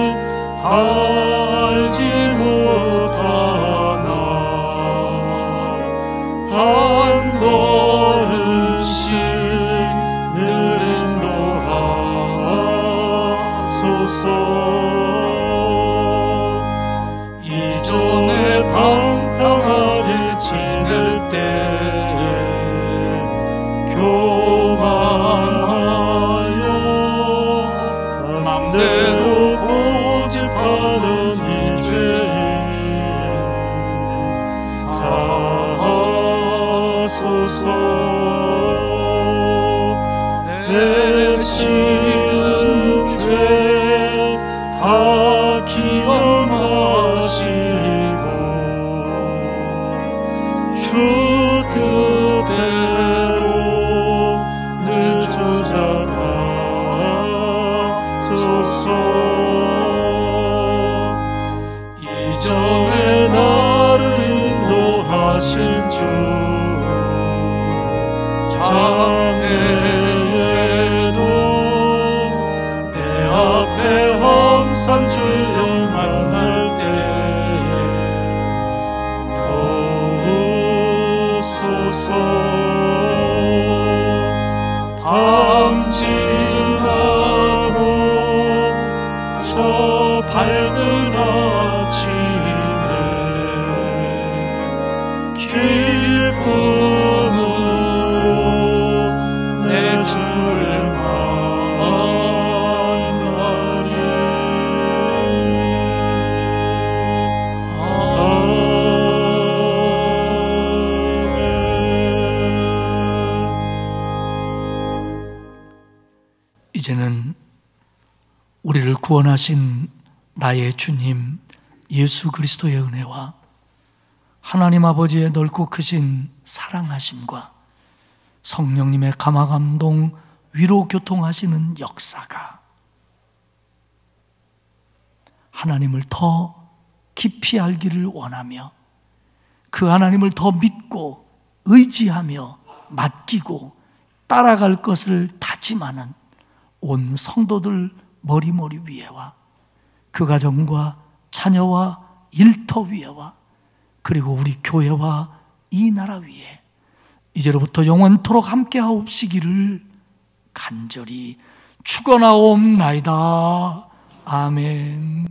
구원하신 주 장래에도 내 앞에 험산 주여 만날 때에 도우소서. 밤 지나고 저 밝은 아침에 기쁨으로 내 주를 만나리. 이제는 우리를 구원하신 나의 주님 예수 그리스도의 은혜와 하나님 아버지의 넓고 크신 사랑하심과 성령님의 감화감동 위로 교통하시는 역사가 하나님을 더 깊이 알기를 원하며 그 하나님을 더 믿고 의지하며 맡기고 따라갈 것을 다짐하는 온 성도들 머리머리 위에와 그 가정과 자녀와 일터 위에와 그리고 우리 교회와 이 나라 위에 이제로부터 영원토록 함께하옵시기를 간절히 축원하옵나이다. 아멘.